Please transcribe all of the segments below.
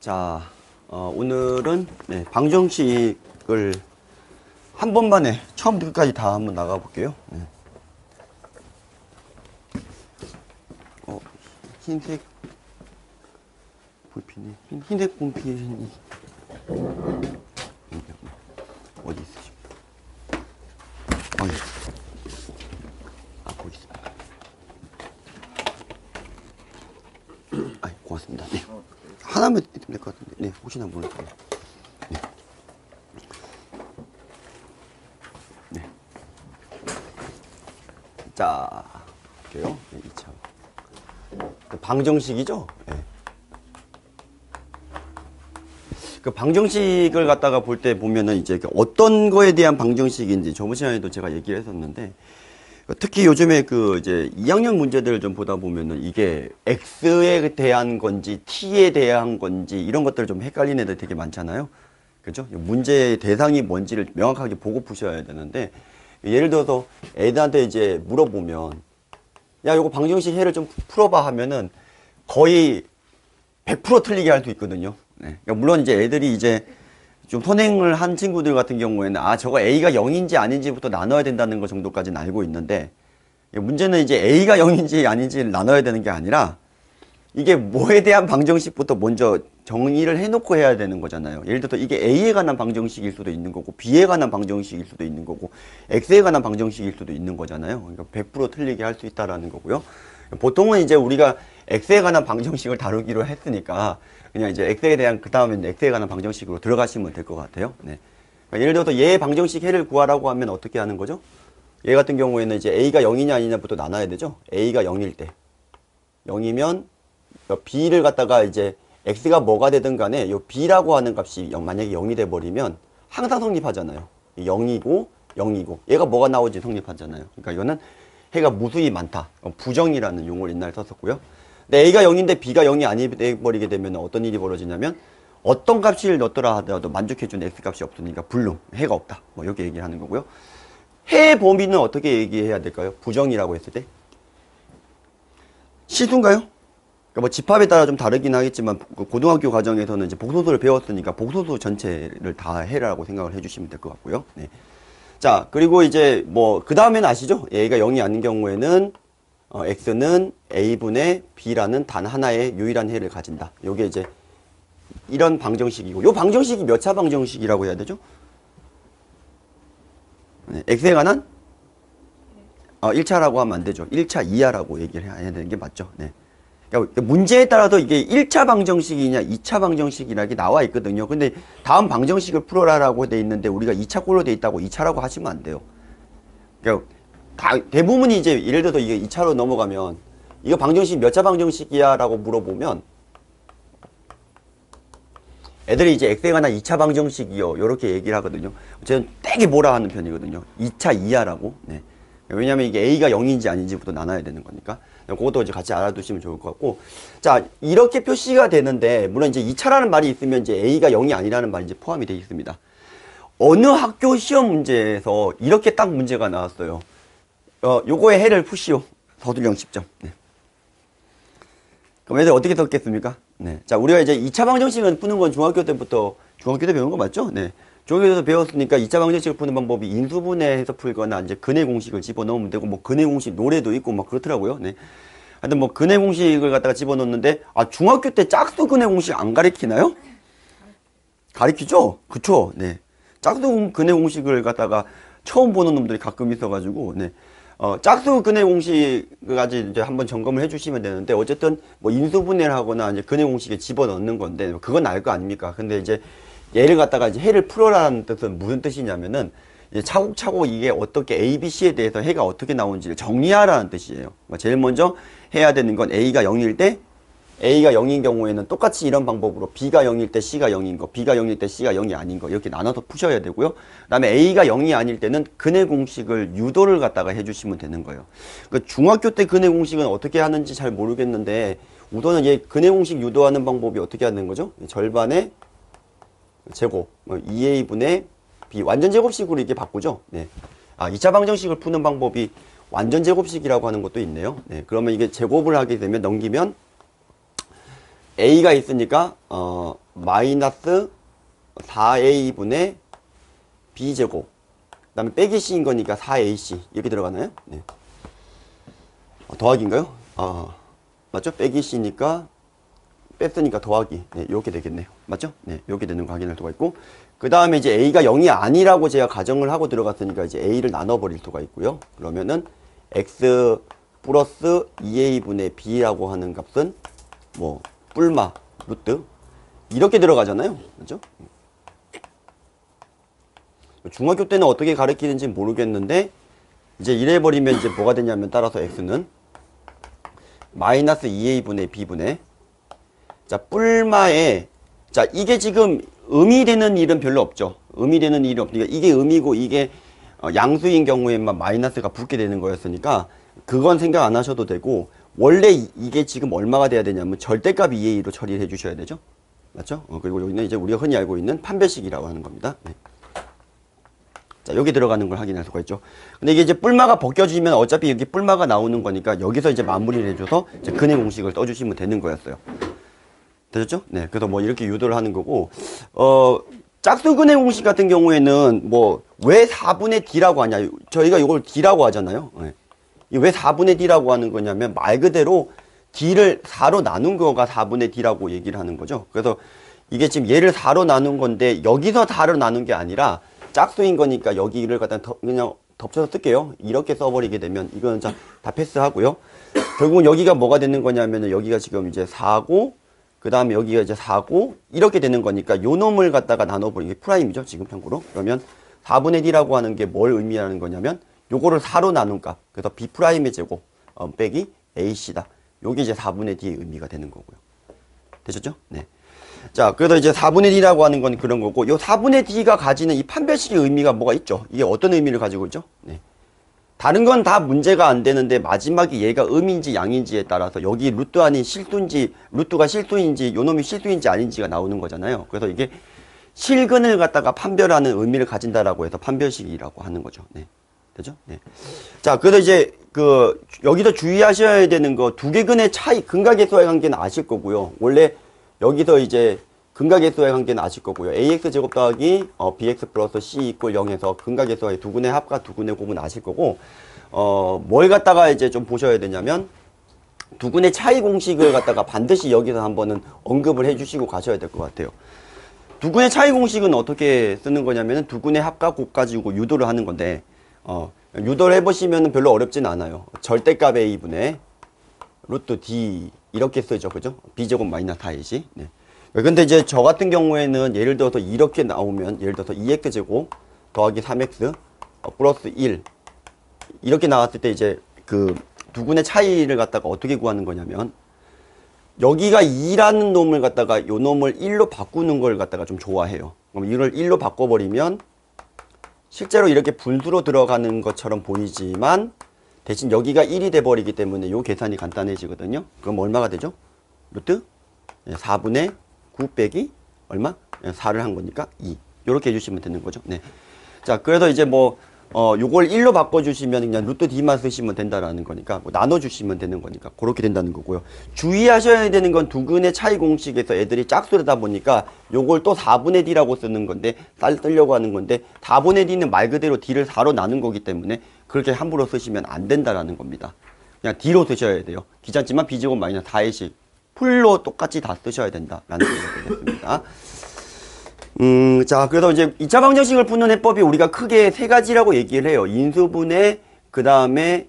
자, 오늘은 방정식을 한 번만에 처음부터 끝까지 다 한번 나가볼게요. 흰색 볼펜이 흰색 볼펜이 어디 있으십니까? 거기 있습니다. 고맙습니다. 네. 하나만 있으면 될 것 같은데, 네, 혹시나 모르니까. 네. 네. 자, 볼게요. 네, 2차. 방정식이죠? 네. 그 방정식을 갖다가 볼 때 보면은 이제 어떤 거에 대한 방정식인지 저번 시간에도 제가 얘기를 했었는데, 특히 요즘에 이제 2학년 문제들을 좀 보다 보면은 이게 X에 대한 건지 T에 대한 건지 이런 것들 좀 헷갈리는 애들 되게 많잖아요. 그죠? 문제의 대상이 뭔지를 명확하게 보고 푸셔야 되는데, 예를 들어서 애들한테 이제 물어보면, 야, 요거 방정식 해를 좀 풀어봐 하면은 거의 100% 틀리게 할 수 있거든요. 네. 그러니까 물론 이제 애들이 이제 좀 선행을 한 친구들 같은 경우에는 저거 A가 0인지 아닌지부터 나눠야 된다는 거 정도까지는 알고 있는데, 문제는 이제 A가 0인지 아닌지를 나눠야 되는 게 아니라 이게 뭐에 대한 방정식부터 먼저 정의를 해놓고 해야 되는 거잖아요. 예를 들어서 이게 A에 관한 방정식일 수도 있는 거고 B에 관한 방정식일 수도 있는 거고 X에 관한 방정식일 수도 있는 거잖아요. 그러니까 100% 틀리게 할 수 있다라는 거고요. 보통은 이제 우리가 X에 관한 방정식을 다루기로 했으니까 그냥 이제 X에 대한 그 다음에 X에 관한 방정식으로 들어가시면 될 것 같아요. 네. 그러니까 예를 들어서 얘의 방정식 해를 구하라고 하면 어떻게 하는 거죠? 얘 같은 경우에는 이제 A가 0이냐 아니냐부터 나눠야 되죠. A가 0일 때 0이면 B를 갖다가 이제 X가 뭐가 되든 간에 요 B라고 하는 값이 만약에 0이 돼 버리면 항상 성립하잖아요. 0이고 0이고 얘가 뭐가 나오지 성립하잖아요. 그러니까 이거는 해가 무수히 많다. 부정이라는 용어를 옛날에 썼었고요. 근데 A가 0인데 B가 0이 아니버리게 되면 어떤 일이 벌어지냐면 어떤 값을 넣더라 하더라도 만족해주는 X 값이 없으니까 불능, 해가 없다. 뭐 이렇게 얘기를 하는 거고요. 해의 범위는 어떻게 얘기해야 될까요? 부정이라고 했을 때 실수인가요? 그러니까 뭐 집합에 따라 좀 다르긴 하겠지만 고등학교 과정에서는 이제 복소수를 배웠으니까 복소수 전체를 다 해라고 생각을 해주시면 될 것 같고요. 네. 자, 그리고 이제 뭐 그 다음에는 아시죠? A가 0이 아닌 경우에는 X는 A분의 B라는 단 하나의 유일한 해를 가진다. 요게 이제 이런 방정식이고, 요 방정식이 몇 차 방정식이라고 해야 되죠? 네, X에 관한 1차라고 하면 안 되죠. 1차, 2하라고 얘기를 해야 되는 게 맞죠. 네. 그러니까 문제에 따라서 이게 1차 방정식이냐 2차 방정식이라는 게 나와 있거든요. 근데 다음 방정식을 풀어라라고 돼 있는데 우리가 2차 꼴로 돼 있다고 2차라고 하시면 안 돼요. 그러니까 대부분이 이제 예를 들어서 이게 2차로 넘어가면 이거 방정식 몇 차 방정식이야 라고 물어보면 애들이 이제 X에 관한 2차 방정식이요 요렇게 얘기를 하거든요. 저는 되게 뭐라 하는 편이거든요. 2차 2하라고. 네. 왜냐면 이게 A가 0인지 아닌지부터 나눠야 되는 거니까. 그것도 이제 같이 알아두시면 좋을 것 같고. 자, 이렇게 표시가 되는데, 물론 이제 2차라는 말이 있으면 이제 A가 0이 아니라는 말이 이제 포함이 되어 있습니다. 어느 학교 시험 문제에서 이렇게 딱 문제가 나왔어요. 요거의 해를 푸시오. 서술형 10점. 네. 그럼 애들 어떻게 썼겠습니까? 네. 자, 우리가 이제 2차 방정식은 푸는 건 중학교 때 배운 거 맞죠? 네. 중학교에서 배웠으니까 2차 방정식을 푸는 방법이 인수분해해서 풀거나 이제 근해 공식을 집어넣으면 되고, 뭐 근해 공식 노래도 있고 막 그렇더라고요. 네. 하여튼 뭐 근해 공식을 갖다가 집어넣는데, 중학교 때 짝수 근해 공식 안 가르치나요? 가르치죠? 그쵸? 네. 짝수 근해 공식을 갖다가 처음 보는 놈들이 가끔 있어가지고, 네. 짝수 근해 공식까지 이제 한번 점검을 해주시면 되는데, 어쨌든 뭐 인수분해를 하거나 이제 근해 공식에 집어넣는 건데, 그건 알 거 아닙니까? 근데 이제 얘를 갖다가 이제 해를 풀어라는 뜻은 무슨 뜻이냐면은 이제 차곡차곡 이게 어떻게 A, B, C에 대해서 해가 어떻게 나오는지를 정리하라는 뜻이에요. 제일 먼저 해야 되는 건 A가 0일 때, A가 0인 경우에는 똑같이 이런 방법으로 B가 0일 때 C가 0인 거, B가 0일 때 C가 0이 아닌 거 이렇게 나눠서 푸셔야 되고요. 그 다음에 A가 0이 아닐 때는 근해 공식을 유도를 갖다가 해주시면 되는 거예요. 그러니까 중학교 때 근해 공식은 어떻게 하는지 잘 모르겠는데 우선은 얘 근해 공식 유도하는 방법이 어떻게 하는 거죠? 절반의 제곱 2a분의 b 완전 제곱식으로 이렇게 바꾸죠. 네. 2차 방정식을 푸는 방법이 완전 제곱식이라고 하는 것도 있네요. 네. 그러면 이게 제곱을 하게 되면 넘기면 a가 있으니까 마이너스 4a분의 b제곱, 그 다음에 빼기 c인 거니까 4ac 이렇게 들어가나요? 네. 더하기인가요? 맞죠? 빼기 c니까 뺐으니까 더하기. 네, 이렇게 되겠네요. 맞죠? 네, 이렇게 되는 거 확인할 수가 있고, 그 다음에 이제 a가 0이 아니라고 제가 가정을 하고 들어갔으니까 이제 a를 나눠버릴 수가 있고요. 그러면은 x 플러스 2a분의 b라고 하는 값은 뭐 뿔마 루트 이렇게 들어가잖아요. 그죠? 중학교 때는 어떻게 가르치는지 모르겠는데 이제 이래버리면 이제 뭐가 되냐면 따라서 x는 마이너스 2a분의 b분의 자 뿔마에 자 이게 지금 의미되는 일은 별로 없죠. 의미되는 일이 없으니까 이게 의미고 이게 양수인 경우에만 마이너스가 붙게 되는 거였으니까 그건 생각 안 하셔도 되고 원래 이게 지금 얼마가 돼야 되냐면 절대값 2a로 처리해 주셔야 되죠. 맞죠? 그리고 여기는 이제 우리가 흔히 알고 있는 판별식이라고 하는 겁니다. 네. 자, 여기 들어가는 걸 확인할 수가 있죠. 근데 이게 이제 뿔마가 벗겨지면 어차피 여기 뿔마가 나오는 거니까 여기서 이제 마무리를 해줘서 이제 근의 공식을 써주시면 되는 거였어요. 되셨죠? 네. 그래서 뭐 이렇게 유도를 하는 거고, 짝수근의 공식 같은 경우에는 뭐 왜 4분의 d라고 하냐. 저희가 이걸 d라고 하잖아요. 네. 왜 4분의 d라고 하는 거냐면 말 그대로 d를 4로 나눈 거가 4분의 d라고 얘기를 하는 거죠. 그래서 이게 지금 얘를 4로 나눈 건데 여기서 4로 나눈 게 아니라 짝수인 거니까 여기를 갖다 그냥 덮쳐서 쓸게요. 이렇게 써버리게 되면 이거는 다 패스하고요. 결국은 여기가 뭐가 되는 거냐면은 여기가 지금 이제 4고 그 다음에 여기가 이제 4고 이렇게 되는 거니까 요 놈을 갖다가 나눠버리는 게 프라임이죠. 지금 참고로. 그러면 4분의 d라고 하는 게 뭘 의미하는 거냐면 요거를 4로 나눈 값. 그래서 b 프라임의 제곱 빼기 ac다. 요게 이제 4분의 d의 의미가 되는 거고요. 되셨죠? 네. 자, 그래서 이제 4분의 d라고 하는 건 그런 거고, 요 4분의 d가 가지는 이 판별식의 의미가 뭐가 있죠? 이게 어떤 의미를 가지고 있죠? 네. 다른 건 다 문제가 안 되는데 마지막에 얘가 음인지 양인지에 따라서 여기 루트 아닌 실수인지, 루트가 실수인지, 요 놈이 실수인지 아닌지가 나오는 거잖아요. 그래서 이게 실근을 갖다가 판별하는 의미를 가진다라고 해서 판별식이라고 하는 거죠. 네. 되죠? 네. 자, 그래서 이제 여기서 주의하셔야 되는 거 두 개 근의 차이, 근각계수와의 관계는 아실 거고요. 원래 여기서 이제 근각계수와의 관계는 아실 거고요. ax 제곱 더하기 bx 플러스 c 이꼴 0에서 근각계수와의 두 근의 합과 두 근의 곱은 아실 거고, 뭘 갖다가 이제 좀 보셔야 되냐면 두 근의 차이 공식을 갖다가 반드시 여기서 한번은 언급을 해주시고 가셔야 될 것 같아요. 두 근의 차이 공식은 어떻게 쓰는 거냐면은 두 근의 합과 곱 가지고 유도를 하는 건데, 유도를 해보시면 별로 어렵진 않아요. 절대값 a분의 루트 d 이렇게 쓰죠. 그죠? b제곱 마이너스 4ac. 네. 근데 이제 저 같은 경우에는 예를 들어서 이렇게 나오면 예를 들어서 2x제곱 더하기 3x 플러스 1 이렇게 나왔을 때 이제 그 두 근의 차이를 갖다가 어떻게 구하는 거냐면 여기가 2라는 놈을 갖다가 요 놈을 1로 바꾸는 걸 갖다가 좀 좋아해요. 그럼 이걸 1로 바꿔버리면 실제로 이렇게 분수로 들어가는 것처럼 보이지만 대신 여기가 1이 돼버리기 때문에 요 계산이 간단해지거든요. 그럼 얼마가 되죠? 루트 4분의 9 빼기 얼마? 4를 한 거니까 2. 요렇게 해주시면 되는 거죠. 네. 자, 그래서 이제 뭐 요걸 1로 바꿔주시면 그냥 루트 d만 쓰시면 된다라는 거니까 뭐 나눠주시면 되는 거니까 그렇게 된다는 거고요. 주의하셔야 되는 건 두 근의 차이 공식에서 애들이 짝수르다 보니까 요걸 또 4분의 d라고 쓰는 건데 쓰려고 하는 건데 4분의 d는 말 그대로 d를 4로 나눈 거기 때문에 그렇게 함부로 쓰시면 안 된다라는 겁니다. 그냥 d로 쓰셔야 돼요. 귀찮지만 b제곱 마이너스 4a씩 풀로 똑같이 다 쓰셔야 된다라는 얘기가 되겠습니다. 자, 그래서 이제 2차 방정식을 푸는 해법이 우리가 크게 세 가지라고 얘기를 해요. 인수분해, 그 다음에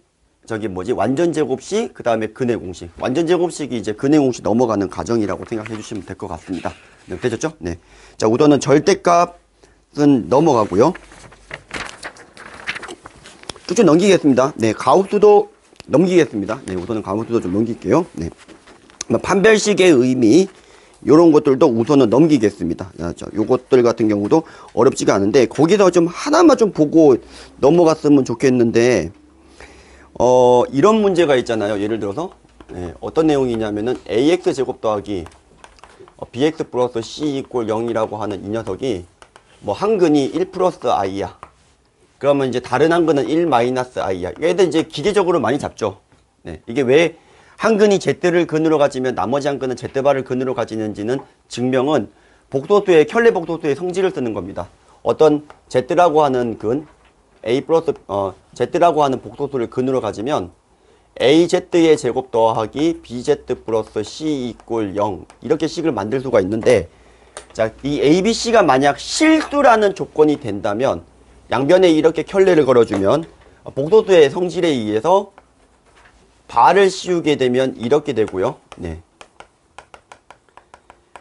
완전 제곱식, 그 다음에 근의 공식. 완전 제곱식이 이제 근의 공식 넘어가는 과정이라고 생각해 주시면 될 것 같습니다. 네, 되셨죠? 네. 자, 우선은 절대값은 넘어가고요. 쭉쭉 넘기겠습니다. 네, 가우스도 넘기겠습니다. 네, 우선은 가우스도 좀 넘길게요. 네. 판별식의 의미, 요런 것들도 우선은 넘기겠습니다. 자, 요것들 같은 경우도 어렵지가 않은데, 거기서 좀 하나만 좀 보고 넘어갔으면 좋겠는데, 이런 문제가 있잖아요. 예를 들어서, 어떤 내용이냐면은, ax 제곱 더하기, bx 플러스 c 이꼴 0이라고 하는 이 녀석이, 뭐, 한 근이 1 플러스 i야. 그러면 이제 다른 한 근은 1 마이너스 i야. 얘들 이제 기계적으로 많이 잡죠. 네. 이게 왜, 한 근이 Z를 근으로 가지면 나머지 한 근은 Z바를 근으로 가지는지는 증명은 복소수의 켤레 복소수의 성질을 쓰는 겁니다. 어떤 Z라고 하는 근 A 플러스 Z라고 하는 복소수를 근으로 가지면 AZ의 제곱 더하기 BZ 플러스 C 이꼴 0 이렇게 식을 만들 수가 있는데, 자, 이 ABC가 만약 실수라는 조건이 된다면 양변에 이렇게 켤레를 걸어주면 복소수의 성질에 의해서 바를 씌우게 되면 이렇게 되고요. 네.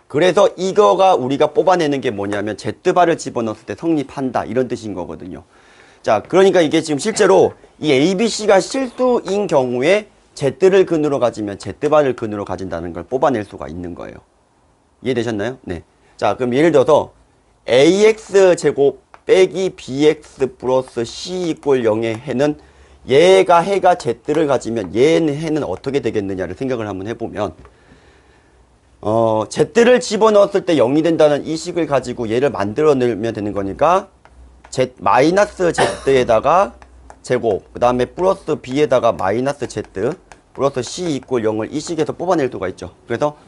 그래서 이거가 우리가 뽑아내는 게 뭐냐면 Z바를 집어넣었을 때 성립한다 이런 뜻인 거거든요. 자, 그러니까 이게 지금 실제로 이 ABC가 실수인 경우에 Z를 근으로 가지면 Z바를 근으로 가진다는 걸 뽑아낼 수가 있는 거예요. 이해되셨나요? 네. 자, 그럼 예를 들어서 AX 제곱 빼기 BX 플러스 C 이꼴 0의 해는 얘가 해가 Z를 가지면 얘는 해는 어떻게 되겠느냐를 생각을 한번 해보면 Z를 집어넣었을 때 0이 된다는 이 식을 가지고 얘를 만들어내면 되는 거니까 Z, 마이너스 Z에다가 제곱, 그 다음에 플러스 B에다가 마이너스 Z, 플러스 C 이꼴 0을 이 식에서 뽑아낼 수가 있죠. 그래서,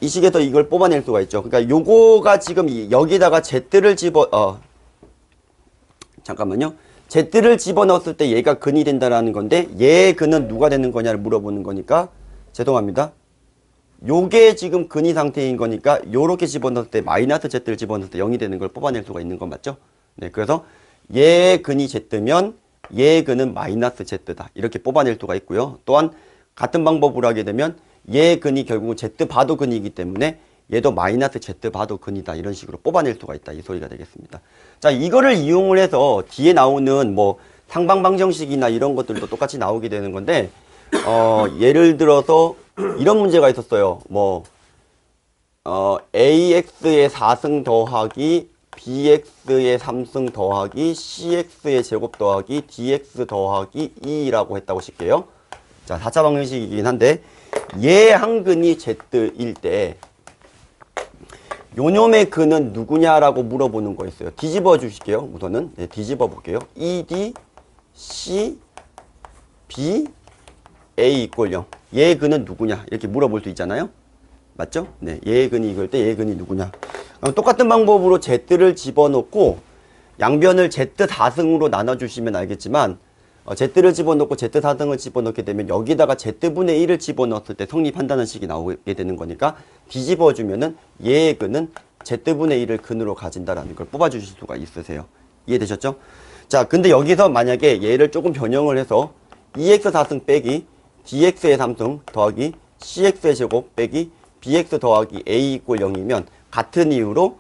이 식에서 이걸 뽑아낼 수가 있죠. 그러니까 요거가 지금 여기다가 Z를 잠깐만요. Z를 집어넣었을 때 얘가 근이 된다라는 건데, 얘의 근은 누가 되는 거냐를 물어보는 거니까, 죄송합니다. 요게 지금 근이 상태인 거니까 요렇게 집어넣을 때 마이너스 Z를 집어넣을 때 0이 되는 걸 뽑아낼 수가 있는 건 맞죠? 네, 그래서 얘의 근이 Z면 얘의 근은 마이너스 Z다 이렇게 뽑아낼 수가 있고요. 또한 같은 방법으로 하게 되면 얘의 근이 결국 Z바도 근이기 때문에 얘도 마이너스 Z바도 근이다 이런 식으로 뽑아낼 수가 있다 이 소리가 되겠습니다. 자, 이거를 이용을 해서 뒤에 나오는 뭐 상방방정식이나 이런 것들도 똑같이 나오게 되는 건데 예를 들어서 이런 문제가 있었어요. AX의 4승 더하기 BX의 3승 더하기 CX의 제곱 더하기 DX 더하기 2라고 했다고 칠게요. 자, 4차 방정식이긴 한데 얘 한 근이 Z일 때 요놈의 근은 누구냐라고 물어보는 거 있어요. 뒤집어 주실게요. 우선은 네, 뒤집어 볼게요. ED, C, B, A 이꼴 0. 얘의 근은 누구냐 이렇게 물어볼 수 있잖아요. 맞죠? 네, 얘의 근이 이걸 때 얘의 근이 누구냐. 똑같은 방법으로 Z를 집어넣고 양변을 Z4승으로 나눠주시면 알겠지만 Z를 집어넣고 Z4승을 집어넣게 되면 여기다가 Z분의 1을 집어넣었을 때 성립한다는 식이 나오게 되는 거니까 뒤집어주면은 얘의 근은 Z분의 1을 근으로 가진다라는 걸 뽑아주실 수가 있으세요. 이해되셨죠? 자, 근데 여기서 만약에 얘를 조금 변형을 해서 2x4승 빼기 dx의 3승 더하기 cx의 제곱 빼기 bx 더하기 a 이꼴 0이면 같은 이유로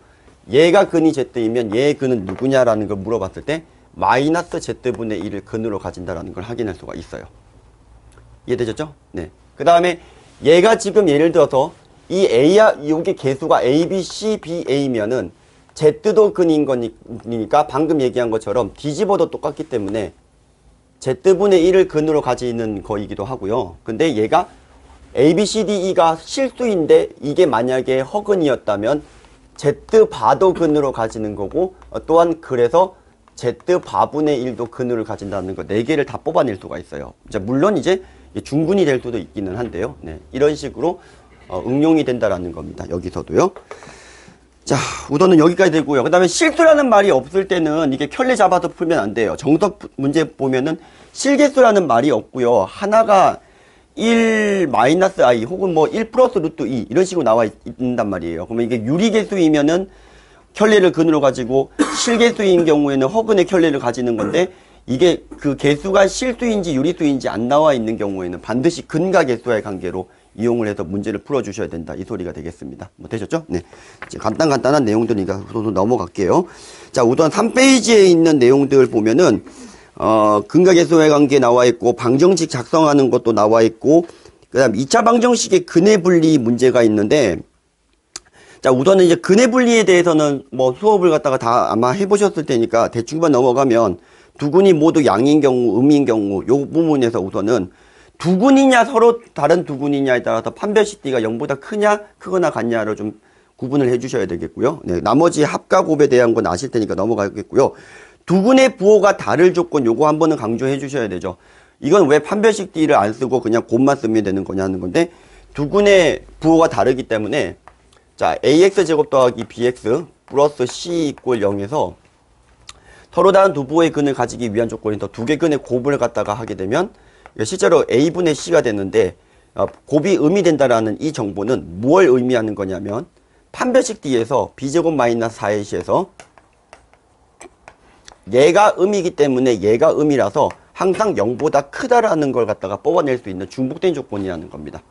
얘가 근이 Z이면 얘의 근은 누구냐라는 걸 물어봤을 때 마이너스 Z분의 1을 근으로 가진다라는 걸 확인할 수가 있어요. 이해되셨죠? 네. 그 다음에 얘가 지금 예를 들어서 이 A야, 이게 개수가 A, B, C, B, A면은 Z도 근인 거니까 방금 얘기한 것처럼 뒤집어도 똑같기 때문에 Z분의 1을 근으로 가지는 거이기도 하고요. 근데 얘가 A, B, C, D, E가 실수인데 이게 만약에 허근이었다면 Z바도 근으로 가지는 거고 또한 그래서 Z바분의 1도 근으로 가진다는 거 4개를 다 뽑아낼 수가 있어요. 물론 이제 중근이 될 수도 있기는 한데요. 네, 이런 식으로 응용이 된다라는 겁니다. 여기서도요. 자, 우선은 여기까지 되고요. 그 다음에 실수라는 말이 없을 때는 이게 켤레 잡아서 풀면 안 돼요. 정석 문제 보면은 실개수라는 말이 없고요. 하나가 1 마이너스 i 혹은 뭐 1 플러스 루트 2 이런 식으로 나와 있단 말이에요. 그러면 이게 유리개수이면은 켤레를 근으로 가지고 실개수인 경우에는 허근의 켤레를 가지는 건데 이게 그 개수가 실수인지 유리수인지 안 나와 있는 경우에는 반드시 근과 개수와의 관계로 이용을 해서 문제를 풀어주셔야 된다. 이 소리가 되겠습니다. 뭐 되셨죠? 네. 이제 간단한 내용들이니까 우선 넘어갈게요. 자, 우선 3페이지에 있는 내용들 보면은, 근과 개수와의 관계 나와 있고, 방정식 작성하는 것도 나와 있고, 그 다음 2차 방정식의 근의 분리 문제가 있는데, 자, 우선은 이제 근의 분리에 대해서는 뭐 수업을 갖다가 다 아마 해보셨을 테니까 대충만 넘어가면 두 근이 모두 양인 경우, 음인 경우, 요 부분에서 우선은 두 근이냐 서로 다른 두 근이냐에 따라서 판별식 D가 0보다 크냐 크거나 같냐로 좀 구분을 해 주셔야 되겠고요. 네, 나머지 합과 곱에 대한 건 아실 테니까 넘어가겠고요. 두 근의 부호가 다를 조건 요거 한 번은 강조해 주셔야 되죠. 이건 왜 판별식 D를 안 쓰고 그냥 곱만 쓰면 되는 거냐 하는 건데, 두 군의 부호가 다르기 때문에, 자, AX제곱 더하기 BX 플러스 C 이꼴 0에서 서로 다른 두 부호의 근을 가지기 위한 조건이 더 두 개 근의 곱을 갖다가 하게 되면, 실제로 A분의 C가 됐는데, 곱이 의미된다라는 이 정보는 뭘 의미하는 거냐면, 판별식 D에서 B제곱 마이너스 4의 C에서 얘가 음이기 때문에 얘가 음이라서 항상 0보다 크다라는 걸 갖다가 뽑아낼 수 있는 중복된 조건이라는 겁니다.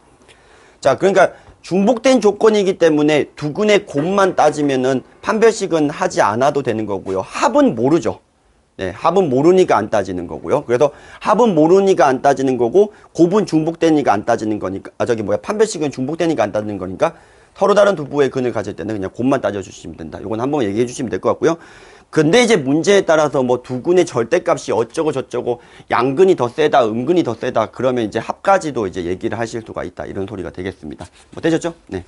자, 그러니까 중복된 조건이기 때문에 두 근의 곱만 따지면은 판별식은 하지 않아도 되는 거고요. 합은 모르죠. 네, 합은 모르니까 안 따지는 거고요. 그래서 합은 모르니까 안 따지는 거고, 곱은 중복되니까 안 따지는 거니까, 판별식은 중복되니까 안 따지는 거니까 서로 다른 두 부호의 근을 가질 때는 그냥 곱만 따져주시면 된다. 이건 한번 얘기해 주시면 될 것 같고요. 근데 이제 문제에 따라서 뭐 두 근의 절대값이 어쩌고 저쩌고 양근이 더 세다, 음근이 더 세다, 그러면 이제 합까지도 이제 얘기를 하실 수가 있다. 이런 소리가 되겠습니다. 뭐 되셨죠? 네.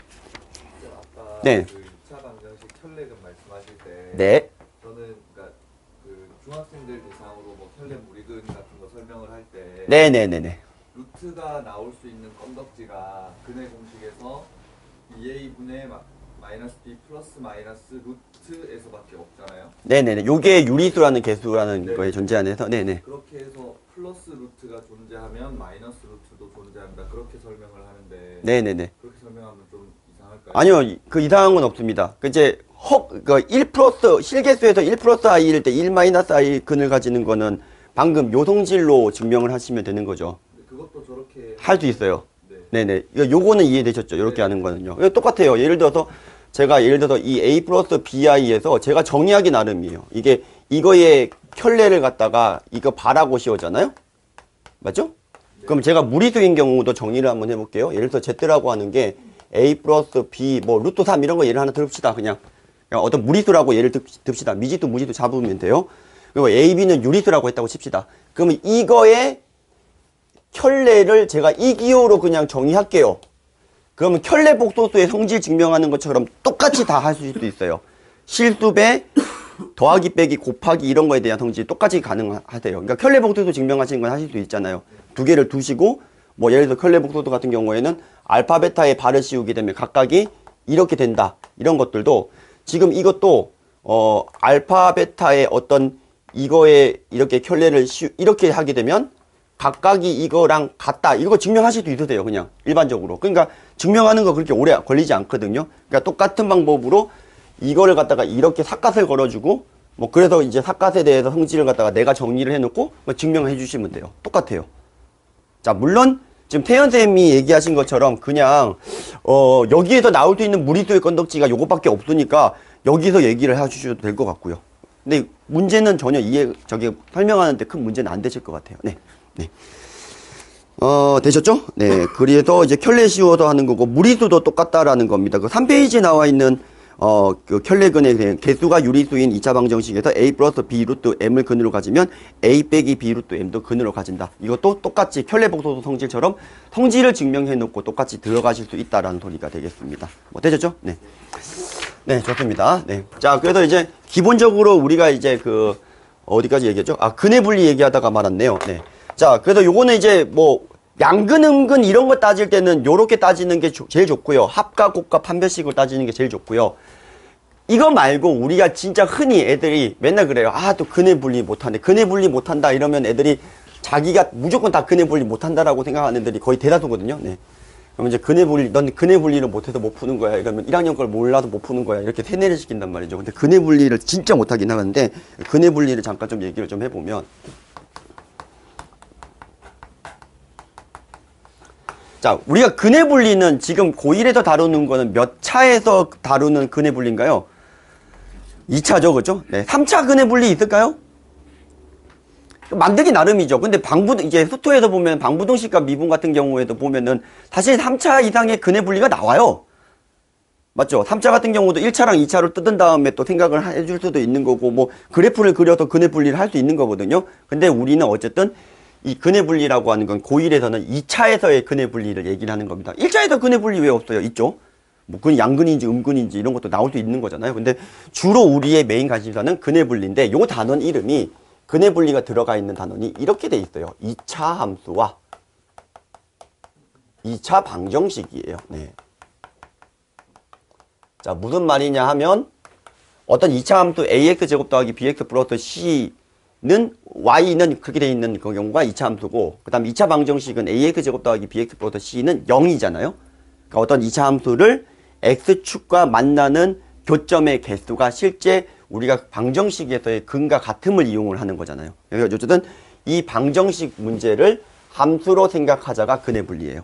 아까 네. 그 2차 방정식 혈례근 말씀하실 때 네. 저는 그러니까 그 중학생들 대상으로 뭐 혈례 무리근 같은 거 설명을 할 때 네네네네. 루트가 나올 수 있는 건덕지가 근의 공식에서 2a분의 마이너스 b 플러스 마이너스 루트에서밖에 없잖아요. 네네네. 요게 유리수라는 개수라는 네. 거에 존재하면서, 네네. 그렇게 해서 플러스 루트가 존재하면 마이너스 루트도 존재한다. 그렇게 설명을 하는데 네네네. 그렇게 설명하면 좀 이상할까요? 아니요, 그 이상한 건 없습니다. 그 이제 그1 플러스 실개수에서 1 플러스 i일 때 1 마이너스 i 근을 가지는 거는 방금 요 성질로 증명을 하시면 되는 거죠. 그것도 저렇게 할 수 있어요. 네. 네네. 요거는 이해되셨죠? 요렇게 네. 하는 거는요. 이거 똑같아요. 예를 들어서 이 a 플러스 bi에서 제가 정의하기 나름이에요. 이거의 켤레를 갖다가 이거 바라고 씌우잖아요? 맞죠? 그럼 제가 무리수인 경우도 정리를 한번 해볼게요. 예를 들어서 z라고 하는 게 a 플러스 b 뭐 루트 3 이런 거 예를 하나 듭시다. 그냥 어떤 무리수라고 예를 듭시다. 미지수 무지수 잡으면 돼요. 그리고 a, b는 유리수라고 했다고 칩시다. 그러면 이거의 켤레를 제가 이 기호로 그냥 정의할게요. 그러면 켤레 복소수의 성질 증명하는 것처럼 똑같이 다 할 수도 있어요. 실수배, 더하기 빼기, 곱하기 이런 거에 대한 성질이 똑같이 가능하대요. 그러니까 켤레 복소수 증명하시는 건 하실 수 있잖아요. 두 개를 두시고 뭐 예를 들어 켤레 복소수 같은 경우에는 알파, 베타에 발을 씌우게 되면 각각이 이렇게 된다. 이런 것들도 지금 이것도 알파, 베타의 어떤 이거에 이렇게 켤레를 이렇게 하게 되면 각각이 이거랑 같다. 이거 증명하실 수 있으세요. 그냥 일반적으로. 그러니까 증명하는 거 그렇게 오래 걸리지 않거든요. 그러니까 똑같은 방법으로 이거를 갖다가 이렇게 삿갓을 걸어주고 뭐 그래서 이제 삿갓에 대해서 성질을 갖다가 내가 정리를 해놓고 뭐 증명해 주시면 돼요. 똑같아요. 자, 물론 지금 태연 쌤이 얘기하신 것처럼 그냥 여기에서 나올 수 있는 무리수의 건덕지가 요것밖에 없으니까 여기서 얘기를 해주셔도 될 것 같고요. 근데 문제는 전혀 설명하는데 큰 문제는 안 되실 것 같아요. 네. 네. 되셨죠? 네. 그래서 이제 켤레 씌워서 하는 거고, 무리수도 똑같다라는 겁니다. 그 3페이지에 나와 있는, 그 켤레근의 개수가 유리수인 2차 방정식에서 a 플러스 b 루트 m을 근으로 가지면 a 빼기 b 루트 m도 근으로 가진다. 이것도 똑같이 켤레 복소수 성질처럼 성질을 증명해 놓고 똑같이 들어가실 수 있다라는 소리가 되겠습니다. 뭐, 되셨죠? 네. 네, 좋습니다. 네. 자, 그래서 이제 기본적으로 우리가 이제 어디까지 얘기했죠? 근의 분리 얘기하다가 말았네요. 네. 자, 그래서 요거는 이제 뭐 양근, 음근 이런 거 따질 때는 요렇게 따지는 게 제일 좋고요. 합과 곱과 판별식을 따지는 게 제일 좋고요. 이거 말고 우리가 진짜 흔히 애들이 맨날 그래요. 또 근의 분리 못한대. 근의 분리 못한다 이러면 애들이 자기가 무조건 다 근의 분리 못한다라고 생각하는 애들이 거의 대다수거든요. 네. 그럼 이제 넌 근의 분리를 못해서 못 푸는 거야. 이러면 1학년 걸 몰라서 못 푸는 거야. 이렇게 세뇌를 시킨단 말이죠. 근데 근의 분리를 진짜 못하긴 하는데 근의 분리를 잠깐 좀 얘기를 좀 해보면 자, 우리가 근의 분리는 지금 고1에서 다루는 거는 몇 차에서 다루는 근의 분리인가요? 2차죠, 그죠? 네. 3차 근의 분리 있을까요? 만들기 나름이죠. 근데 이제 수토에서 보면 방부동식과 미분 같은 경우에도 보면은 사실 3차 이상의 근의 분리가 나와요. 맞죠? 3차 같은 경우도 1차랑 2차를 뜯은 다음에 또 생각을 해줄 수도 있는 거고, 뭐, 그래프를 그려서 근의 분리를 할 수 있는 거거든요. 근데 우리는 어쨌든 이 근의 분리라고 하는 건 고1에서는 2차에서의 근의 분리를 얘기를 하는 겁니다. 1차에서 근의 분리 왜 없어요? 있죠? 뭐, 그 양근인지 음근인지 이런 것도 나올 수 있는 거잖아요. 근데 주로 우리의 메인 관심사는 근의 분리인데, 요 단원 이름이 근해 분리가 들어가 있는 단원이 이렇게 돼 있어요. 2차 함수와 2차 방정식이에요. 네. 자, 무슨 말이냐 하면 어떤 2차 함수 ax제곱 더하기 bx 플러스 c는 y는 그렇게 돼 있는 그 경우가 2차 함수고, 그 다음 2차 방정식은 ax제곱 더하기 bx 플러스 c는 0이잖아요. 그러니까 어떤 2차 함수를 x축과 만나는 교점의 개수가 실제 우리가 방정식에서의 근과 같음을 이용을 하는 거잖아요. 그래서 어쨌든 이 방정식 문제를 함수로 생각하자가 근해 분리예요.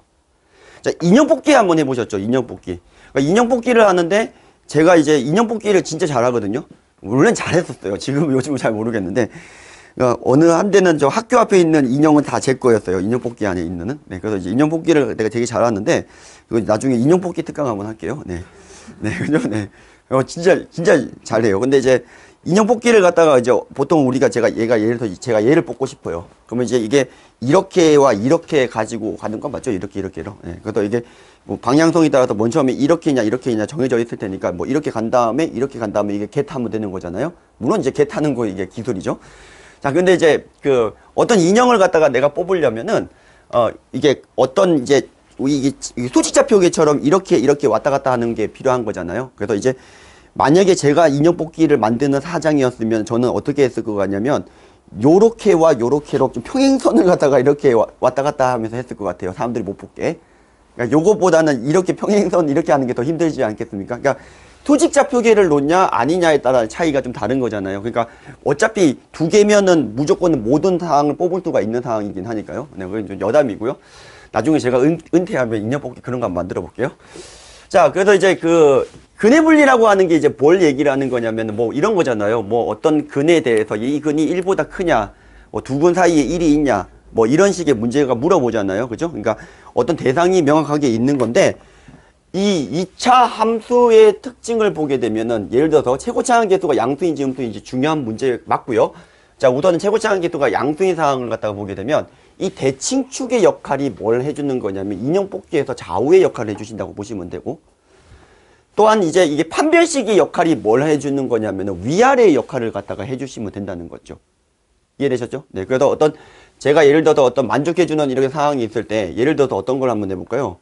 자, 인형 뽑기 한번 해보셨죠? 인형 뽑기. 그러니까 인형 뽑기를 하는데 제가 이제 인형 뽑기를 진짜 잘하거든요. 물론 잘했었어요. 지금 요즘은 잘 모르겠는데, 그러니까 어느 한때는 저 학교 앞에 있는 인형은 다 제 거였어요. 인형 뽑기 안에 있는. 네, 그래서 이제 인형 뽑기를 내가 되게 잘하는데, 이거 나중에 인형 뽑기 특강 한번 할게요. 네, 네, 그죠? 네, 진짜 잘해요. 근데 이제 인형 뽑기를 갖다가 이제 보통 우리가 예를 들어 제가 얘를 뽑고 싶어요. 그러면 이제 이게 이렇게와 이렇게 가지고 가는 건 맞죠? 이렇게. 네, 그래서 이게 뭐 방향성에 따라서 먼저 하면 이렇게냐 정해져 있을 테니까 뭐 이렇게 간 다음에 이게 개 타면 되는 거잖아요. 물론 이제 개 타는 거 이게 기술이죠. 자, 근데 이제 그 어떤 인형을 갖다가 내가 뽑으려면은 이게 어떤 이제 이게 수직자 표계처럼 이렇게 왔다 갔다 하는 게 필요한 거잖아요. 그래서 이제 만약에 제가 인형 뽑기를 만드는 사장이었으면 저는 어떻게 했을 것 같냐면 요렇게와 요렇게로 좀 평행선을 갖다가 이렇게 왔다 갔다 하면서 했을 것 같아요. 사람들이 못 뽑게. 그러니까 요거보다는 이렇게 평행선 이렇게 하는 게 더 힘들지 않겠습니까? 그러니까 수직자 표계를 놓냐 아니냐에 따라 차이가 좀 다른 거잖아요. 그러니까 어차피 두 개면은 무조건 모든 상황을 뽑을 수가 있는 상황이긴 하니까요. 네, 그건 좀 여담이고요. 나중에 제가 은퇴하면 인형 뽑기 그런 거 한번 만들어 볼게요. 자, 그래서 이제 그 근해 분리라고 하는 게 이제 뭘 얘기를 하는 거냐면 뭐 이런 거잖아요. 뭐 어떤 근에 대해서 이 근이 1보다 크냐, 뭐 두 근 사이에 1이 있냐, 뭐 이런 식의 문제가 물어보잖아요. 그죠? 그러니까 어떤 대상이 명확하게 있는 건데, 이 2차 함수의 특징을 보게 되면은 예를 들어서 최고차항 계수가 양수인지 음수인지 중요한 문제 맞고요. 자, 우선은 최고차항 계수가 양수인 상황을 갖다가 보게 되면 이 대칭축의 역할이 뭘 해주는 거냐면 인형 뽑기에서 좌우의 역할을 해주신다고 보시면 되고, 또한 이제 이게 판별식의 역할이 뭘 해주는 거냐면 위아래의 역할을 갖다가 해주시면 된다는 거죠. 이해되셨죠? 네. 그래서 제가 예를 들어서 어떤 만족해주는 이런 상황이 있을 때, 예를 들어서 어떤 걸 한번 해볼까요?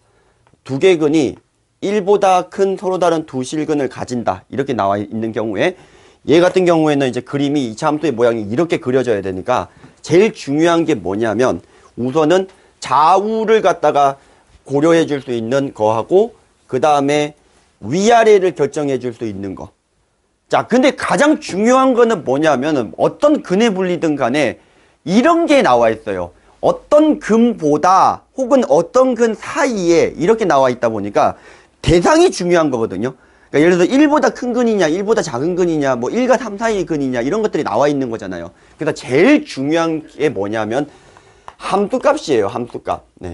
두 개 근이 1보다 큰 서로 다른 두 실근을 가진다. 이렇게 나와 있는 경우에, 얘 같은 경우에는 이제 그림이 2차 함수의 모양이 이렇게 그려져야 되니까, 제일 중요한 게 뭐냐면, 우선은 좌우를 갖다가 고려해 줄 수 있는 거하고, 그 다음에 위아래를 결정해 줄 수 있는 거. 자, 근데 가장 중요한 거는 뭐냐면은 어떤 근에 불리든 간에 이런 게 나와 있어요. 어떤 근보다 혹은 어떤 근 사이에 이렇게 나와 있다 보니까 대상이 중요한 거거든요. 그러니까 예를 들어서 1보다 큰 근이냐, 1보다 작은 근이냐, 뭐 1과 3 사이의 근이냐 이런 것들이 나와 있는 거잖아요. 그래서 제일 중요한 게 뭐냐면 함수값이에요. 함수값. 네.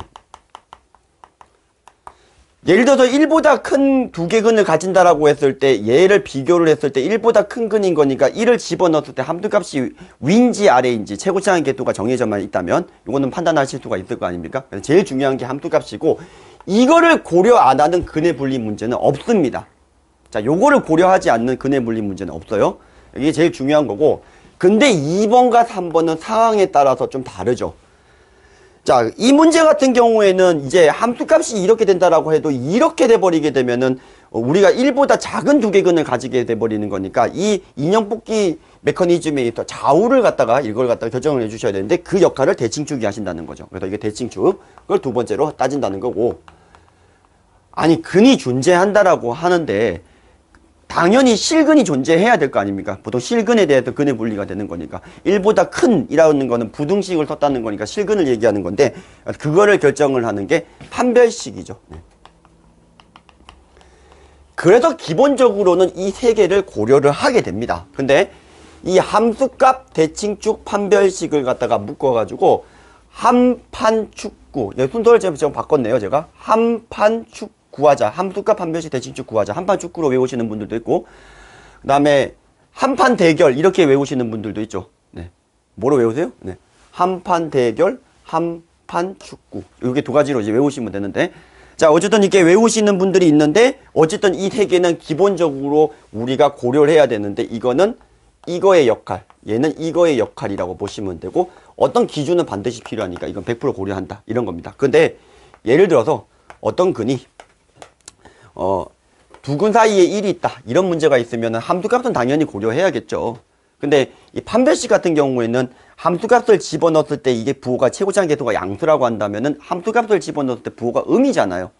예를 들어서 1보다 큰 두 개 근을 가진다라고 했을 때 얘를 비교를 했을 때 1보다 큰 근인 거니까 1을 집어넣었을 때 함수값이 위인지 아래인지 최고차항 계수가 정해져만 있다면 이거는 판단하실 수가 있을 거 아닙니까? 그래서 제일 중요한 게 함수값이고, 이거를 고려 안 하는 근해 분리 문제는 없습니다. 자, 요거를 고려하지 않는 근해 분리 문제는 없어요. 이게 제일 중요한 거고, 근데 2번과 3번은 상황에 따라서 좀 다르죠. 자, 이 문제 같은 경우에는 이제 함수값이 이렇게 된다라고 해도 이렇게 돼버리게 되면은 우리가 1보다 작은 두 개 근을 가지게 돼버리는 거니까 이 인형 뽑기 메커니즘에 있어 좌우를 갖다가 이걸 갖다가 결정을 해주셔야 되는데 그 역할을 대칭축이 하신다는 거죠. 그래서 이게 대칭축, 그걸 두 번째로 따진다는 거고, 아니 근이 존재한다라고 하는데 당연히 실근이 존재해야 될 거 아닙니까? 보통 실근에 대해서 근의 분리가 되는 거니까 1보다 큰이라는 거는 부등식을 썼다는 거니까 실근을 얘기하는 건데, 그거를 결정을 하는 게 판별식이죠. 네. 그래서 기본적으로는 이 세 개를 고려를 하게 됩니다. 근데 이 함수값 대칭축 판별식을 갖다가 묶어가지고 한판축구, 순서를 좀 바꿨네요. 제가 한판축구 구하자, 함수값 판별식 대칭축 구하자, 한판 축구로 외우시는 분들도 있고, 그 다음에 한판 대결 이렇게 외우시는 분들도 있죠. 네. 뭐로 외우세요? 네. 한판 대결, 한판 축구, 이렇게 두 가지로 이제 외우시면 되는데, 자, 어쨌든 이렇게 외우시는 분들이 있는데, 어쨌든 이 세 개는 기본적으로 우리가 고려를 해야 되는데, 이거는 이거의 역할, 얘는 이거의 역할이라고 보시면 되고 어떤 기준은 반드시 필요하니까 이건 100% 고려한다 이런 겁니다. 근데 예를 들어서 어떤 근이 두 근 사이에 1이 있다 이런 문제가 있으면 함수값은 당연히 고려해야겠죠. 근데 이 판별식 같은 경우에는 함수값을 집어넣었을 때 이게 부호가 최고차항 계수가 양수라고 한다면은 함수값을 집어넣었을 때 부호가 음이잖아요.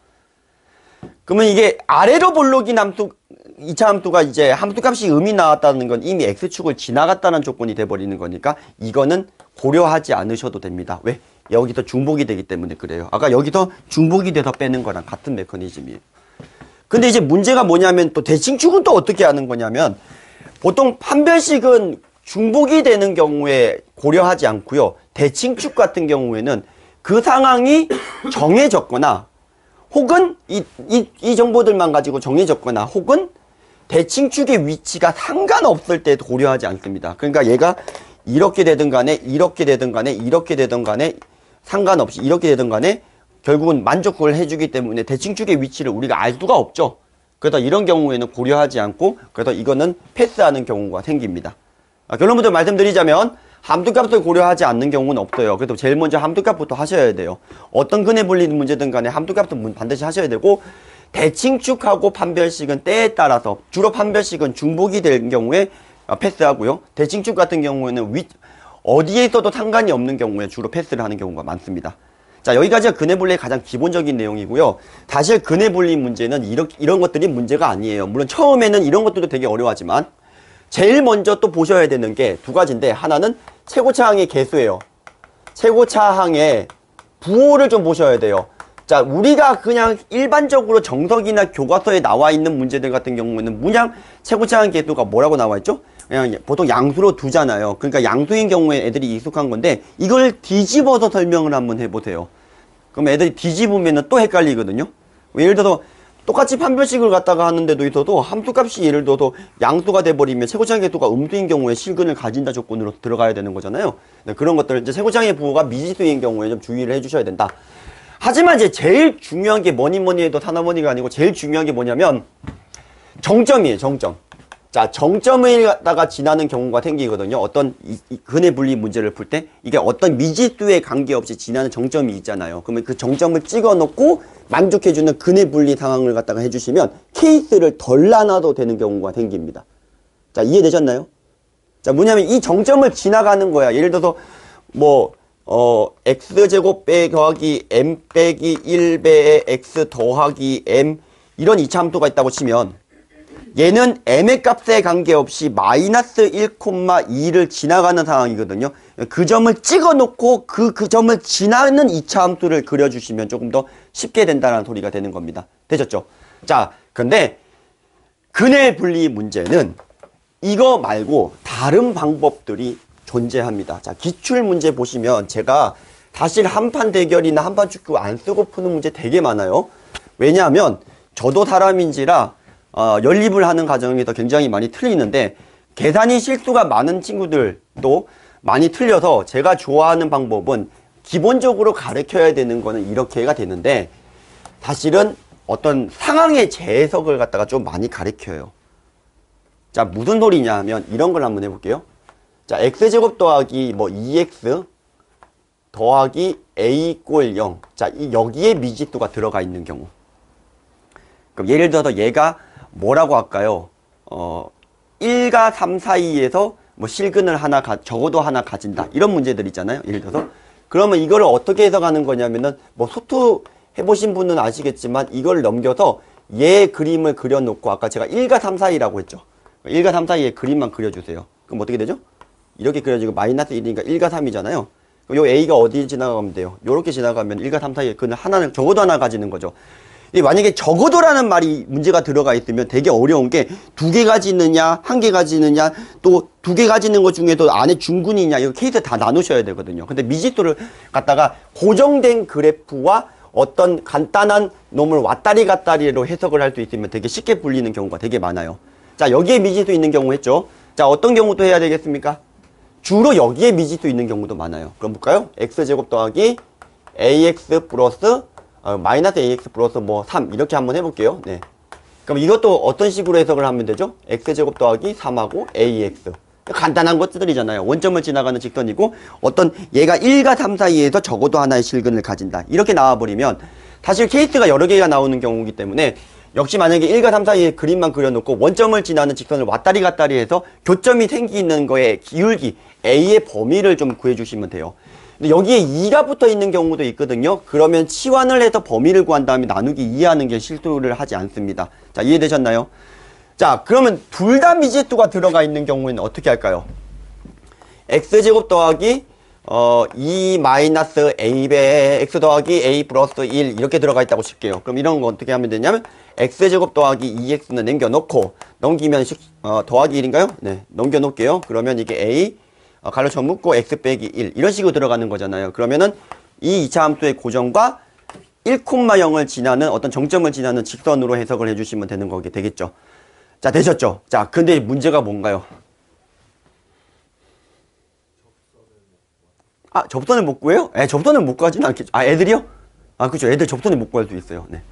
그러면 이게 아래로 볼록인 함수 2차 함수가 이제 함수값이 음이 나왔다는 건 이미 x축을 지나갔다는 조건이 돼버리는 거니까 이거는 고려하지 않으셔도 됩니다. 왜? 여기서 중복이 되기 때문에 그래요. 아까 여기서 중복이 돼서 빼는 거랑 같은 메커니즘이에요. 근데 이제 문제가 뭐냐면 또 대칭축은 또 어떻게 하는 거냐면 보통 판별식은 중복이 되는 경우에 고려하지 않고요. 대칭축 같은 경우에는 그 상황이 정해졌거나 혹은 이 정보들만 가지고 정해졌거나 혹은 대칭축의 위치가 상관없을 때 고려하지 않습니다. 그러니까 얘가 이렇게 되든 간에 이렇게 되든 간에 이렇게 되든 간에 상관없이 이렇게 되든 간에 결국은 만족을 해주기 때문에 대칭축의 위치를 우리가 알 수가 없죠. 그래서 이런 경우에는 고려하지 않고 그래서 이거는 패스하는 경우가 생깁니다. 결론부터 말씀드리자면 함수값을 고려하지 않는 경우는 없어요. 그래서 제일 먼저 함수값부터 하셔야 돼요. 어떤 근에 불리는 문제든 간에 함수값은 반드시 하셔야 되고 대칭축하고 판별식은 때에 따라서 주로 판별식은 중복이 될 경우에 패스하고요. 대칭축 같은 경우에는 어디에 있어도 상관이 없는 경우에 주로 패스를 하는 경우가 많습니다. 자, 여기까지가 근해분리의 가장 기본적인 내용이고요. 사실 근해분리 문제는 이런 것들이 문제가 아니에요. 물론 처음에는 이런 것들도 되게 어려워하지만 제일 먼저 또 보셔야 되는 게 두 가지인데 하나는 최고차항의 개수예요. 최고차항의 부호를 좀 보셔야 돼요. 자, 우리가 그냥 일반적으로 정석이나 교과서에 나와 있는 문제들 같은 경우에는 그냥 최고차항 개수가 뭐라고 나와 있죠? 그냥 보통 양수로 두잖아요. 그러니까 양수인 경우에 애들이 익숙한 건데 이걸 뒤집어서 설명을 한번 해보세요. 그럼 애들이 뒤집으면 또 헷갈리거든요. 예를 들어서 똑같이 판별식을 갖다가 하는데도 있어도 함수값이 예를 들어서 양수가 돼버리면 최고차항 개수가 음수인 경우에 실근을 가진다 조건으로 들어가야 되는 거잖아요. 네, 그런 것들 이제 최고차항의 부호가 미지수인 경우에 좀 주의를 해주셔야 된다. 하지만 이제 제일 중요한 게 뭐니 해도 산어머니가 아니고 제일 중요한 게 뭐냐면 정점이에요. 정점. 자, 정점을 갖다가 지나는 경우가 생기거든요. 어떤 근해 분리 문제를 풀 때 이게 어떤 미지수에 관계없이 지나는 정점이 있잖아요. 그러면 그 정점을 찍어 놓고 만족해주는 근해 분리 상황을 갖다가 해주시면 케이스를 덜 나눠도 되는 경우가 생깁니다. 자, 이해되셨나요? 자, 뭐냐면 이 정점을 지나가는 거야. 예를 들어서 x제곱 더하기 m 빼기 1배의 x 더하기 m 이런 이차함수가 있다고 치면 얘는 m의 값에 관계없이 마이너스 1,2를 지나가는 상황이거든요. 그 점을 찍어 놓고 그 점을 지나는 이차함수를 그려주시면 조금 더 쉽게 된다는 소리가 되는 겁니다. 되셨죠? 자, 근데 근해 분리 문제는 이거 말고 다른 방법들이 존재합니다. 자, 기출 문제 보시면 제가 사실 한판 대결이나 한판 축구 안 쓰고 푸는 문제 되게 많아요. 왜냐하면 저도 사람인지라 연립을 하는 과정에서 굉장히 많이 틀리는데 계산이 실수가 많은 친구들도 많이 틀려서 제가 좋아하는 방법은 기본적으로 가르쳐야 되는 거는 이렇게가 되는데 사실은 어떤 상황의 재해석을 갖다가 좀 많이 가르쳐요. 자, 무슨 소리냐 하면 이런 걸 한번 해볼게요. 자, x제곱 더하기 2x 더하기 a 꼴 0. 자, 여기에 미지수가 들어가 있는 경우. 그럼 예를 들어서 얘가 뭐라고 할까요? 1과 3 사이에서 실근을 적어도 하나 가진다. 이런 문제들 있잖아요. 예를 들어서. 그러면 이거를 어떻게 해석하는 거냐면은, 소투 해보신 분은 아시겠지만, 이걸 넘겨서 얘 그림을 그려놓고, 아까 제가 1과 3 사이라고 했죠. 1과 3 사이에 그림만 그려주세요. 그럼 어떻게 되죠? 이렇게 그려지고, 마이너스 1이니까 1과 3이잖아요. 요 A가 어디 지나가면 돼요? 요렇게 지나가면 1과 3 사이에 그는 하나는, 적어도 하나 가지는 거죠. 만약에 적어도라는 말이 문제가 들어가 있으면 되게 어려운 게 두 개 가지느냐, 한 개 가지느냐, 또 두 개 가지는 것 중에도 안에 중근이냐, 이거 케이스 다 나누셔야 되거든요. 근데 미지수를 갖다가 고정된 그래프와 어떤 간단한 놈을 왔다리 갔다리로 해석을 할 수 있으면 되게 쉽게 불리는 경우가 되게 많아요. 자, 여기에 미지수 있는 경우 했죠. 자, 어떤 경우도 해야 되겠습니까? 주로 여기에 미지수 있는 경우도 많아요. 그럼 볼까요? x제곱 더하기 ax 플러스 마이너스 ax 플러스 3 이렇게 한번 해볼게요. 네. 그럼 이것도 어떤 식으로 해석을 하면 되죠? x제곱 더하기 3하고 ax. 간단한 것들이잖아요. 원점을 지나가는 직선이고 어떤 얘가 1과 3 사이에서 적어도 하나의 실근을 가진다. 이렇게 나와버리면 사실 케이스가 여러 개가 나오는 경우이기 때문에 역시 만약에 1과 3 사이에 그림만 그려놓고 원점을 지나는 직선을 왔다리 갔다리 해서 교점이 생기는 거에 기울기 A의 범위를 좀 구해주시면 돼요. 근데 여기에 2가 붙어 있는 경우도 있거든요. 그러면 치환을 해서 범위를 구한 다음에 나누기 2하는 게 실수를 하지 않습니다. 자, 이해되셨나요? 자, 그러면 둘 다 미지수가 들어가 있는 경우에는 어떻게 할까요? x제곱 더하기 2 마이너스 a배 x 더하기 a 플러스 1 이렇게 들어가 있다고 칠게요. 그럼 이런 거 어떻게 하면 되냐면 x제곱 더하기 2x는 남겨놓고 넘기면 더하기 1인가요? 네, 넘겨놓을게요. 그러면 이게 a 가로쳐 묶고 x 빼기 1 이런 식으로 들어가는 거잖아요. 그러면은 이 2차 함수의 고정과 1,0을 지나는 어떤 정점을 지나는 직선으로 해석을 해주시면 되는 거게 되겠죠. 자, 되셨죠? 자, 근데 문제가 뭔가요? 아, 접선을 못 구해요? 접선을 못 구하지는 않겠죠. 아, 애들이요? 아, 그죠. 애들 접선을 못 구할 수 있어요. 네.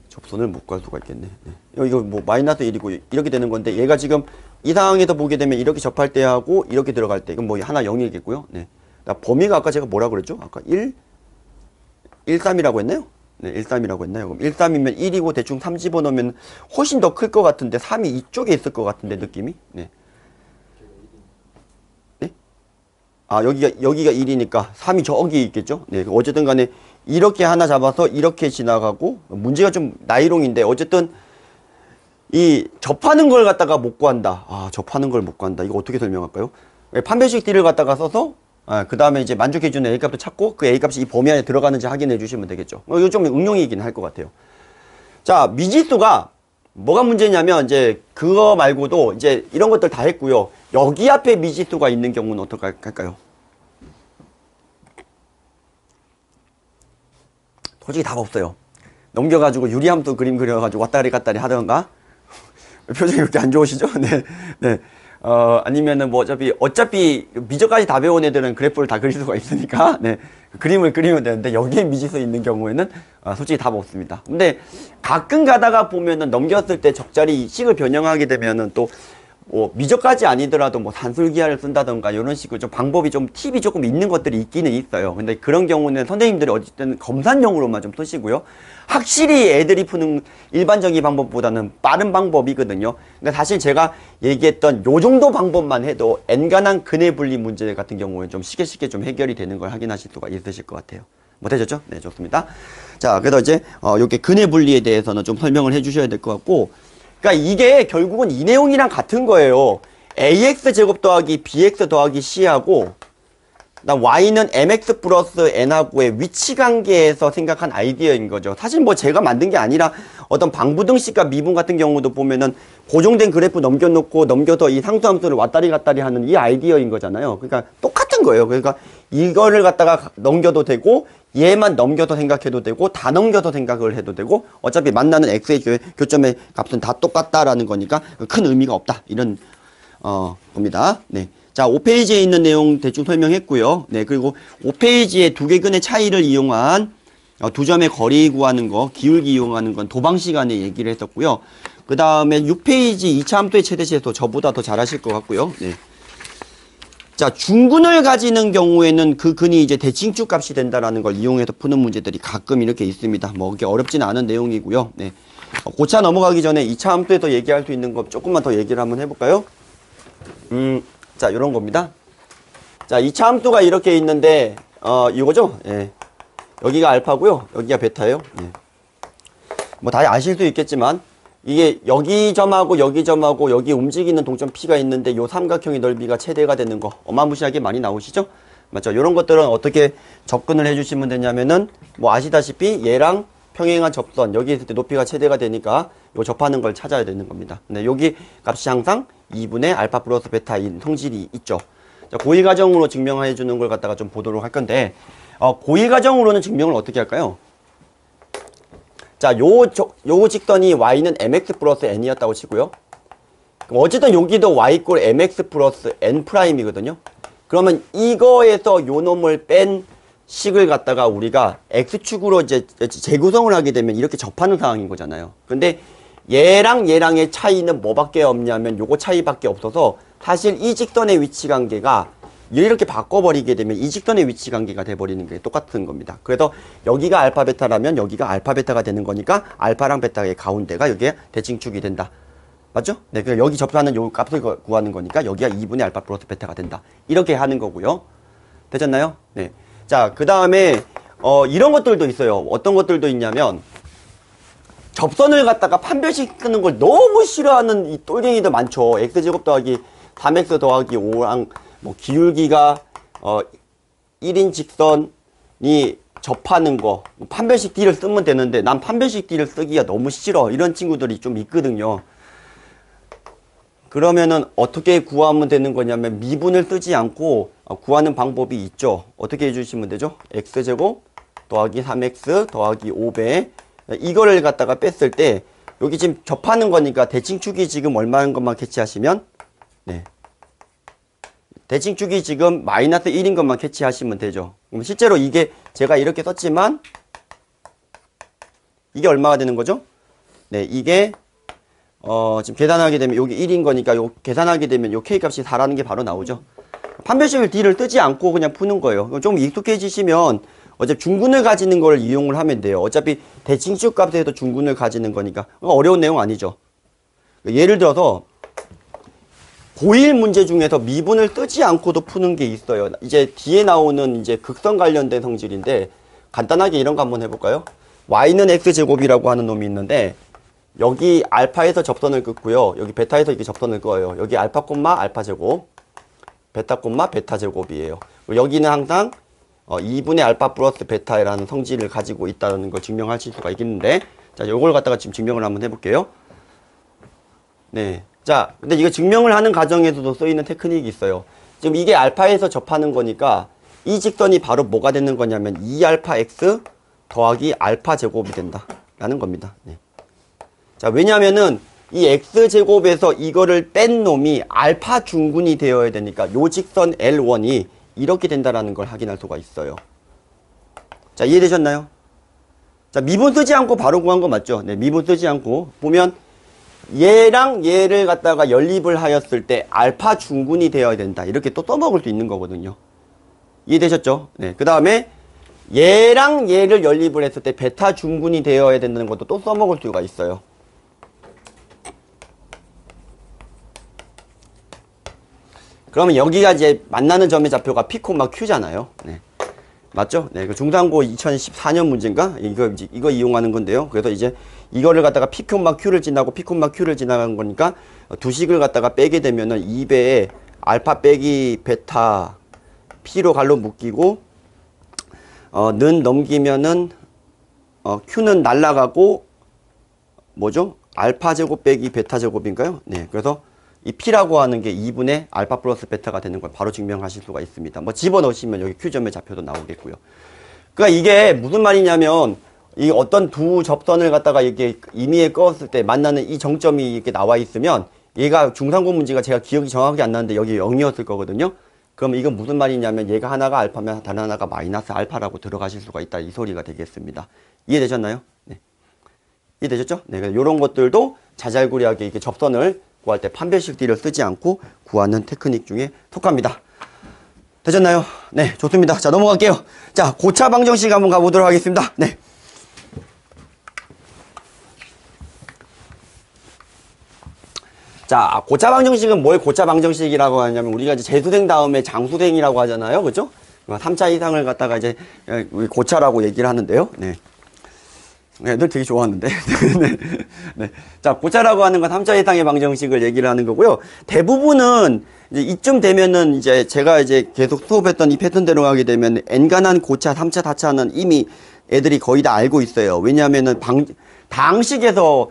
접선을 못 구할 수가 있겠네. 네. 이거 뭐 마이너스 1이고 이렇게 되는 건데 얘가 지금 이 상황에서 보게 되면 이렇게 접할 때 하고 이렇게 들어갈 때 이건 뭐 하나 0이겠고요. 네. 범위가 아까 제가 뭐라 그랬죠? 아까 1, 1, 3이라고 했나요? 네, 1, 3이라고 했나요? 그럼 1, 3이면 1이고 대충 3 집어넣으면 훨씬 더 클 것 같은데 3이 이쪽에 있을 것 같은데 느낌이? 네. 네? 아, 여기가 1이니까 3이 저기 있겠죠? 네. 어쨌든 간에 이렇게 하나 잡아서 이렇게 지나가고 문제가 좀 나이롱인데 어쨌든 이 접하는 걸 갖다가 못 구한다. 아, 접하는 걸 못 구한다. 이거 어떻게 설명할까요? 판별식 D를 갖다가 써서 그 다음에 이제 만족해주는 A값도 찾고 그 A값이 이 범위 안에 들어가는지 확인해 주시면 되겠죠. 이거 좀 응용이긴 할 것 같아요. 자, 미지수가 뭐가 문제냐면 이제 그거 말고도 이제 이런 것들 다 했고요. 여기 앞에 미지수가 있는 경우는 어떻게 할까요? 솔직히 답 없어요. 넘겨가지고 유리함수 그림 그려가지고 왔다리 갔다리 하던가 표정이 그렇게 안 좋으시죠? 네, 네. 아니면은 뭐 어차피 미적까지 다 배운 애들은 그래프를 다 그릴 수가 있으니까, 네. 그림을 그리면 되는데, 여기에 미지수 있는 경우에는, 솔직히 답 없습니다. 근데 가끔 가다가 보면은 넘겼을 때 적절히 식을 변형하게 되면은 또, 뭐, 미적까지 아니더라도 뭐 산술기하를 쓴다던가 이런 식으로 좀 방법이 좀 팁이 조금 있는 것들이 있기는 있어요. 근데 그런 경우는 선생님들이 어쨌든 검사용으로만 좀 쓰시고요. 확실히 애들이 푸는 일반적인 방법보다는 빠른 방법이거든요. 그러니까 사실 제가 얘기했던 요 정도 방법만 해도 N간한 근해 분리 문제 같은 경우에 좀 쉽게 좀 해결이 되는 걸 확인하실 수가 있으실 것 같아요. 뭐 되셨죠? 네, 좋습니다. 자, 그래서 이제 요게 근해 분리에 대해서는 좀 설명을 해 주셔야 될 것 같고, 그러니까 이게 결국은 이 내용이랑 같은 거예요. ax 제곱 더하기 bx 더하기 c하고 그다음 y는 mx 플러스 n하고의 위치 관계에서 생각한 아이디어인 거죠. 사실 뭐 제가 만든 게 아니라 어떤 방부등식과 미분 같은 경우도 보면은 고정된 그래프 넘겨놓고 넘겨서 이 상수함수를 왔다리 갔다리 하는 이 아이디어인 거잖아요. 그러니까 똑같은 거예요. 그러니까 이거를 갖다가 넘겨도 되고 얘만 넘겨서 생각해도 되고 다 넘겨서 생각을 해도 되고 어차피 만나는 x의 교점의 값은 다 똑같다라는 거니까 큰 의미가 없다. 이런 겁니다. 네. 자, 5페이지에 있는 내용 대충 설명했고요. 네, 그리고 5페이지에 두 개 근의 차이를 이용한 두 점의 거리 구하는 거, 기울기 이용하는 건 도방 시간에 얘기를 했었고요. 그 다음에 6페이지 2차 함수의 최대시에서 저보다 더 잘하실 것 같고요. 네. 자, 중근을 가지는 경우에는 그 근이 이제 대칭축 값이 된다라는 걸 이용해서 푸는 문제들이 가끔 이렇게 있습니다. 뭐, 그게 어렵지는 않은 내용이고요. 네. 고차 넘어가기 전에 2차 함수에서 얘기할 수 있는 거 조금만 더 얘기를 한번 해볼까요? 자, 요런 겁니다. 자, 2차 함수가 이렇게 있는데, 이거죠? 예. 여기가 알파고요. 여기가 베타예요. 예. 뭐, 다 아실 수 있겠지만, 이게 여기 점하고 여기 점하고 여기 움직이는 동점 P가 있는데 요 삼각형의 넓이가 최대가 되는 거 어마무시하게 많이 나오시죠? 맞죠? 요런 것들은 어떻게 접근을 해주시면 되냐면은, 뭐 아시다시피 얘랑 평행한 접선, 여기 있을 때 높이가 최대가 되니까 요 접하는 걸 찾아야 되는 겁니다. 근데 여기 값이 항상 2분의 알파 플러스 베타인 성질이 있죠. 자, 고일 과정으로 증명해 주는 걸 갖다가 좀 보도록 할 건데, 고일 과정으로는 증명을 어떻게 할까요? 자, 요 직선이 y는 mx 플러스 n이었다고 치고요. 그럼 어쨌든 여기도 y 이꼴 mx 플러스 n 프라임이거든요. 그러면 이거에서 요 놈을 뺀 식을 갖다가 우리가 x축으로 이제 재구성을 하게 되면 이렇게 접하는 상황인 거잖아요. 근데 얘랑 얘랑의 차이는 뭐밖에 없냐면 요거 차이밖에 없어서 사실 이 직선의 위치 관계가 이렇게 바꿔버리게 되면 이 직선의 위치 관계가 돼버리는 게 똑같은 겁니다. 그래서 여기가 알파 베타라면 여기가 알파 베타가 되는 거니까 알파랑 베타의 가운데가 여기에 대칭축이 된다. 맞죠? 네, 그래서 여기 접하는 요 값을 구하는 거니까 여기가 2분의 알파 플러스 베타가 된다. 이렇게 하는 거고요. 되셨나요? 네. 자, 그 다음에 이런 것들도 있어요. 어떤 것들도 있냐면 접선을 갖다가 판별식 쓰는 걸 너무 싫어하는 이 똘갱이들 많죠. x제곱 더하기 3x 더하기 5랑 뭐 기울기가 1인 직선이 접하는 거 판별식 D를 쓰면 되는데 난 판별식 D를 쓰기가 너무 싫어. 이런 친구들이 좀 있거든요. 그러면은 어떻게 구하면 되는 거냐면 미분을 쓰지 않고 구하는 방법이 있죠. 어떻게 해주시면 되죠? x제곱 더하기 3x 더하기 5배 이거를 갖다가 뺐을 때 여기 지금 접하는 거니까 대칭축이 지금 얼마인 것만 캐치하시면 네. 대칭축이 지금 마이너스 1인 것만 캐치하시면 되죠. 그럼 실제로 이게 제가 이렇게 썼지만 이게 얼마가 되는 거죠? 네, 이게 지금 계산하게 되면 여기 1인 거니까 요 계산하게 되면 요 K값이 4라는 게 바로 나오죠. 판별식을 D를 뜨지 않고 그냥 푸는 거예요. 좀 익숙해지시면 어차피 중근을 가지는 걸 이용을 하면 돼요. 어차피 대칭축 값에도 중근을 가지는 거니까 어려운 내용 아니죠. 예를 들어서 고1 문제 중에서 미분을 뜨지 않고도 푸는 게 있어요. 이제 뒤에 나오는 이제 극선 관련된 성질인데 간단하게 이런 거 한번 해볼까요? y는 x제곱이라고 하는 놈이 있는데 여기 알파에서 접선을 긋고요. 여기 베타에서 이렇게 접선을 그어요. 여기 알파 콤마 알파 제곱, 베타 콤마 베타 제곱이에요. 여기는 항상 2분의 알파 플러스 베타라는 성질을 가지고 있다는 걸 증명하실 수가 있겠는데 자, 요걸 갖다가 지금 증명을 한번 해볼게요. 네. 자, 근데 이거 증명을 하는 과정에서도 쓰이는 테크닉이 있어요. 지금 이게 알파에서 접하는 거니까 이 직선이 바로 뭐가 되는 거냐면 2알파 x 더하기 알파 제곱이 된다. 라는 겁니다. 네. 자, 왜냐면은 이 x제곱에서 이거를 뺀 놈이 알파 중근이 되어야 되니까 요 직선 L1이 이렇게 된다라는 걸 확인할 수가 있어요. 자, 이해되셨나요? 자, 미분 쓰지 않고 바로 구한 거 맞죠? 네, 미분 쓰지 않고 보면 얘랑 얘를 갖다가 연립을 하였을 때 알파 중근이 되어야 된다. 이렇게 또 써먹을 수 있는 거거든요. 이해되셨죠? 네. 그 다음에 얘랑 얘를 연립을 했을 때 베타 중근이 되어야 된다는 것도 또 써먹을 수가 있어요. 그러면 여기가 이제 만나는 점의 좌표가 P, Q잖아요. 네. 맞죠? 네. 그 중상고 2014년 문제인가? 이거 이용하는 건데요. 그래서 이제 이거를 갖다가 P, Q를 지나고 P, Q를 지나간 거니까 두 식을 갖다가 빼게 되면은 2배에 알파 빼기 베타 P로 갈로 묶이고 는 넘기면은 Q는 날라가고 뭐죠? 알파 제곱 빼기 베타 제곱인가요? 네. 그래서 이 P라고 하는 게 2분의 알파 플러스 베타가 되는 걸 바로 증명하실 수가 있습니다. 뭐 집어넣으시면 여기 Q점의 좌표도 나오겠고요. 그러니까 이게 무슨 말이냐면 이 어떤 두 접선을 갖다가 이렇게 임의에 끄었을 때 만나는 이 정점이 이렇게 나와 있으면 얘가 중상고 문제가 제가 기억이 정확히 안 나는데 여기 0이었을 거거든요. 그럼 이건 무슨 말이냐면 얘가 하나가 알파면 다른 하나가 마이너스 알파라고 들어가실 수가 있다. 이 소리가 되겠습니다. 이해되셨나요? 네. 이해되셨죠? 네. 이런 것들도 자잘구레하게 이렇게 접선을 구할 때 판별식 D를 쓰지 않고 구하는 테크닉 중에 속합니다. 되셨나요? 네, 좋습니다. 자, 넘어갈게요. 자, 고차 방정식 한번 가보도록 하겠습니다. 네. 자, 고차 방정식은 뭘 고차 방정식이라고 하냐면 우리가 이제 재수생 다음에 장수생이라고 하잖아요. 그죠? 3차 이상을 갖다가 이제 고차라고 얘기를 하는데요. 네. 네, 늘 되게 좋아하는데. 네. 네. 자, 고차라고 하는 건 3차 이상의 방정식을 얘기를 하는 거고요. 대부분은 이제 이쯤 되면은 이제 제가 이제 계속 수업했던 이 패턴대로 가게 되면 N간한 고차, 3차, 4차는 이미 애들이 거의 다 알고 있어요. 왜냐하면은 다항식에서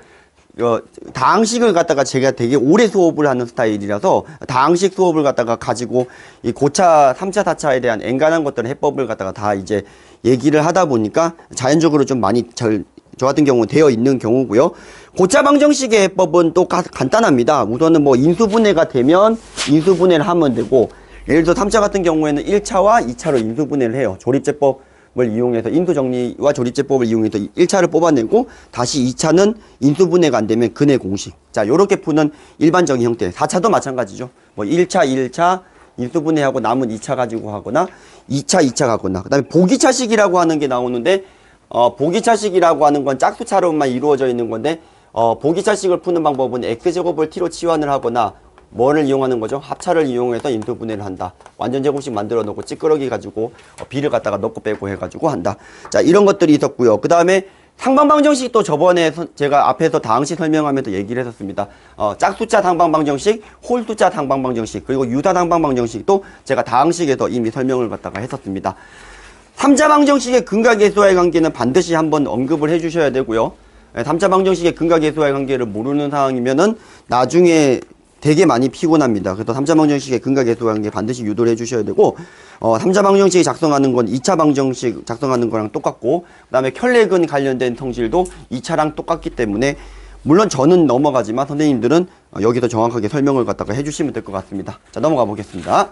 다항식을 갖다가 제가 되게 오래 수업을 하는 스타일이라서 다항식 수업을 갖다가 가지고 이 고차, 3차, 4차에 대한 N간한 것들의 해법을 갖다가 다 이제 얘기를 하다 보니까 자연적으로 좀 많이 저 같은 경우는 되어 있는 경우고요. 고차 방정식의 해법은 또 간단합니다. 우선은 뭐 인수분해가 되면 인수분해를 하면 되고 예를 들어 3차 같은 경우에는 1차와 2차로 인수분해를 해요. 조립제법 이용해서 인수정리와 조립제법을 이용해서 1차를 뽑아내고 다시 2차는 인수분해가 안 되면 근해 공식. 자, 요렇게 푸는 일반적인 형태. 4차도 마찬가지죠. 뭐 1차 인수분해하고 남은 2차 가지고 하거나 2차 가거나 그다음에 보기차식이라고 하는 게 나오는데 보기차식이라고 하는 건 짝수차로만 이루어져 있는 건데 보기차식을 푸는 방법은 x제곱을 t로 치환을 하거나 뭐를 이용하는 거죠? 합차를 이용해서 인수분해를 한다. 완전 제곱식 만들어 놓고 찌끄러기 가지고 b를 갖다가 넣고 빼고 해가지고 한다. 자, 이런 것들이 있었고요. 그 다음에 상방방정식 또 저번에 제가 앞에서 다항식 설명하면서 얘기를 했었습니다. 짝수자 상방방정식, 홀수자 상방방정식, 그리고 유사 상방방정식도 제가 다항식에서 이미 설명을 갖다가 했었습니다. 3자 방정식의 근각계수와의 관계는 반드시 한번 언급을 해주셔야 되고요. 3자 방정식의 근각계수와의 관계를 모르는 상황이면은 나중에 되게 많이 피곤합니다. 그래서 3자 방정식의 근각계수와 관계 반드시 유도를 해주셔야 되고 3자 방정식이 작성하는 건 2차 방정식 작성하는 거랑 똑같고 그 다음에 켤레근 관련된 성질도 2차랑 똑같기 때문에 물론 저는 넘어가지만 선생님들은 여기서 정확하게 설명을 갖다가 해주시면 될 것 같습니다. 자, 넘어가 보겠습니다.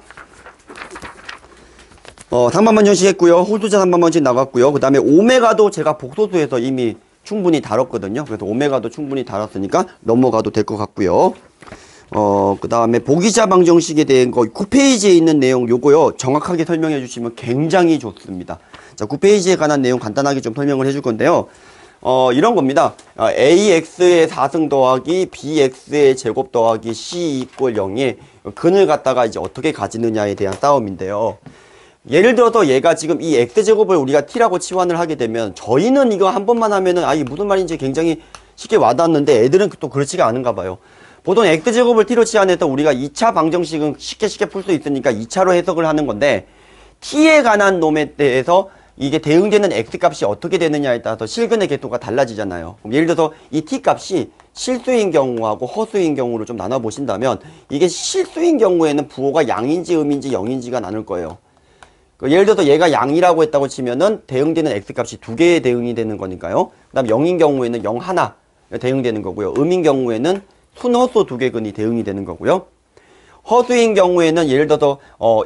상반방정식 했고요. 홀수자 상반방정식 나갔고요. 그 다음에 오메가도 제가 복소수에서 이미 충분히 다뤘거든요. 그래서 오메가도 충분히 다뤘으니까 넘어가도 될 것 같고요. 그 다음에 보기자 방정식에 대한 거 9페이지에 있는 내용 요거요. 정확하게 설명해 주시면 굉장히 좋습니다. 자, 9페이지에 관한 내용 간단하게 좀 설명을 해줄 건데요. 이런 겁니다. AX의 4승 더하기 BX의 제곱 더하기 C 이꼴 0의 근을 갖다가 이제 어떻게 가지느냐에 대한 싸움인데요. 예를 들어서 얘가 지금 이 X제곱을 우리가 T라고 치환을 하게 되면 저희는 이거 한 번만 하면은 이게 무슨 말인지 굉장히 쉽게 와닿는데 애들은 또 그렇지가 않은가 봐요. 보통 X제곱을 T로 치환해서 우리가 2차 방정식은 쉽게 풀 수 있으니까 2차로 해석을 하는 건데 T에 관한 놈에 대해서 이게 대응되는 X값이 어떻게 되느냐에 따라서 실근의 계수가 달라지잖아요. 그럼 예를 들어서 이 T값이 실수인 경우하고 허수인 경우로 좀 나눠보신다면 이게 실수인 경우에는 부호가 양인지 음인지 영인지가 나눌 거예요. 예를 들어서 얘가 양이라고 했다고 치면은 대응되는 X값이 2개의 대응이 되는 거니까요. 그 다음 0인 경우에는 0 하나 대응되는 거고요. 음인 경우에는 순허수 2개근이 대응이 되는 거고요. 허수인 경우에는 예를 들어서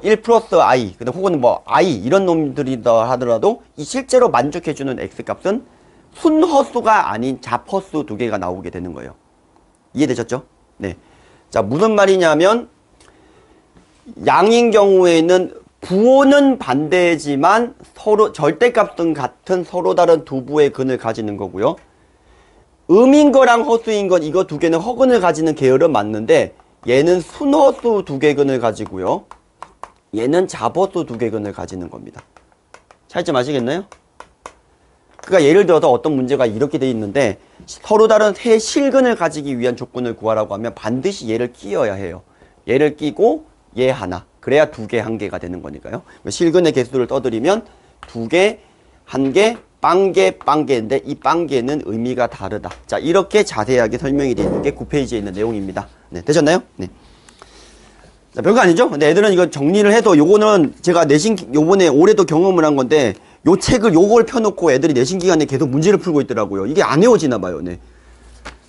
1 플러스 i 혹은 뭐 i 이런 놈들이다 하더라도 이 실제로 만족해주는 x값은 순허수가 아닌 잡허수 2개가 나오게 되는 거예요. 이해되셨죠? 네. 자, 무슨 말이냐면 양인 경우에는 부호는 반대지만 서로 절대값은 같은 서로 다른 두 부의 근을 가지는 거고요. 음인 거랑 허수인 것 이거 2개는 허근을 가지는 계열은 맞는데 얘는 순허수 2개근을 가지고요. 얘는 잡허수 2개근을 가지는 겁니다. 차이점 아시겠나요? 그러니까 예를 들어서 어떤 문제가 이렇게 돼 있는데 서로 다른 세 실근을 가지기 위한 조건을 구하라고 하면 반드시 얘를 끼워야 해요. 얘를 끼고 얘 하나. 그래야 2개, 1개가 되는 거니까요. 실근의 개수를 떠들이면 2개, 1개, 빵개인데 이 빵개는 의미가 다르다. 자, 이렇게 자세하게 설명이 되어 있는 게 9페이지에 있는 내용입니다. 네, 되셨나요? 네. 자, 별거 아니죠? 근데 애들은 이거 정리를 해서 요거는 제가 요번에 올해도 경험을 한 건데 요 책을 요걸 펴놓고 애들이 내신 기간에 계속 문제를 풀고 있더라고요. 이게 안 외워지나 봐요. 네.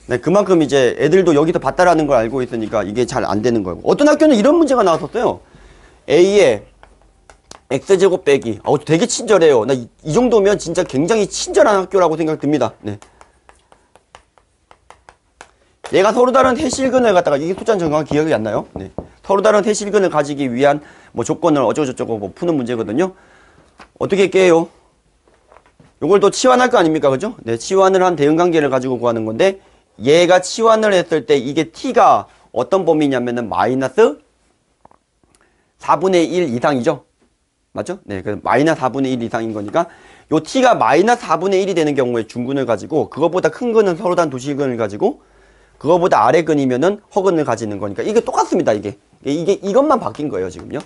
네, 그만큼 이제 애들도 여기서 봤다라는 걸 알고 있으니까 이게 잘 안 되는 거고. 어떤 학교는 이런 문제가 나왔었어요. A에 X제곱 빼기. 되게 친절해요. 나 이 정도면 진짜 굉장히 친절한 학교라고 생각 듭니다. 네. 얘가 서로 다른 해실근을 갖다가, 이게 숫자는 정확히 기억이 안 나요. 네. 서로 다른 해실근을 가지기 위한 뭐 조건을 어쩌고저쩌고 뭐 푸는 문제거든요. 어떻게 깨요? 요걸 또 치환할 거 아닙니까? 그죠? 네. 치환을 한 대응관계를 가지고 구하는 건데, 얘가 치환을 했을 때 이게 t가 어떤 범위냐면은 마이너스 4분의 1 이상이죠? 맞죠? 네, 그 마이너스 4분의 1 이상인 거니까 요 t가 마이너스 4분의 1이 되는 경우에 중근을 가지고 그거보다 큰 근은 서로 단 두실근을 가지고 그거보다 아래 근이면은 허근을 가지는 거니까 이게 똑같습니다. 이게 이것만 바뀐 거예요, 지금요.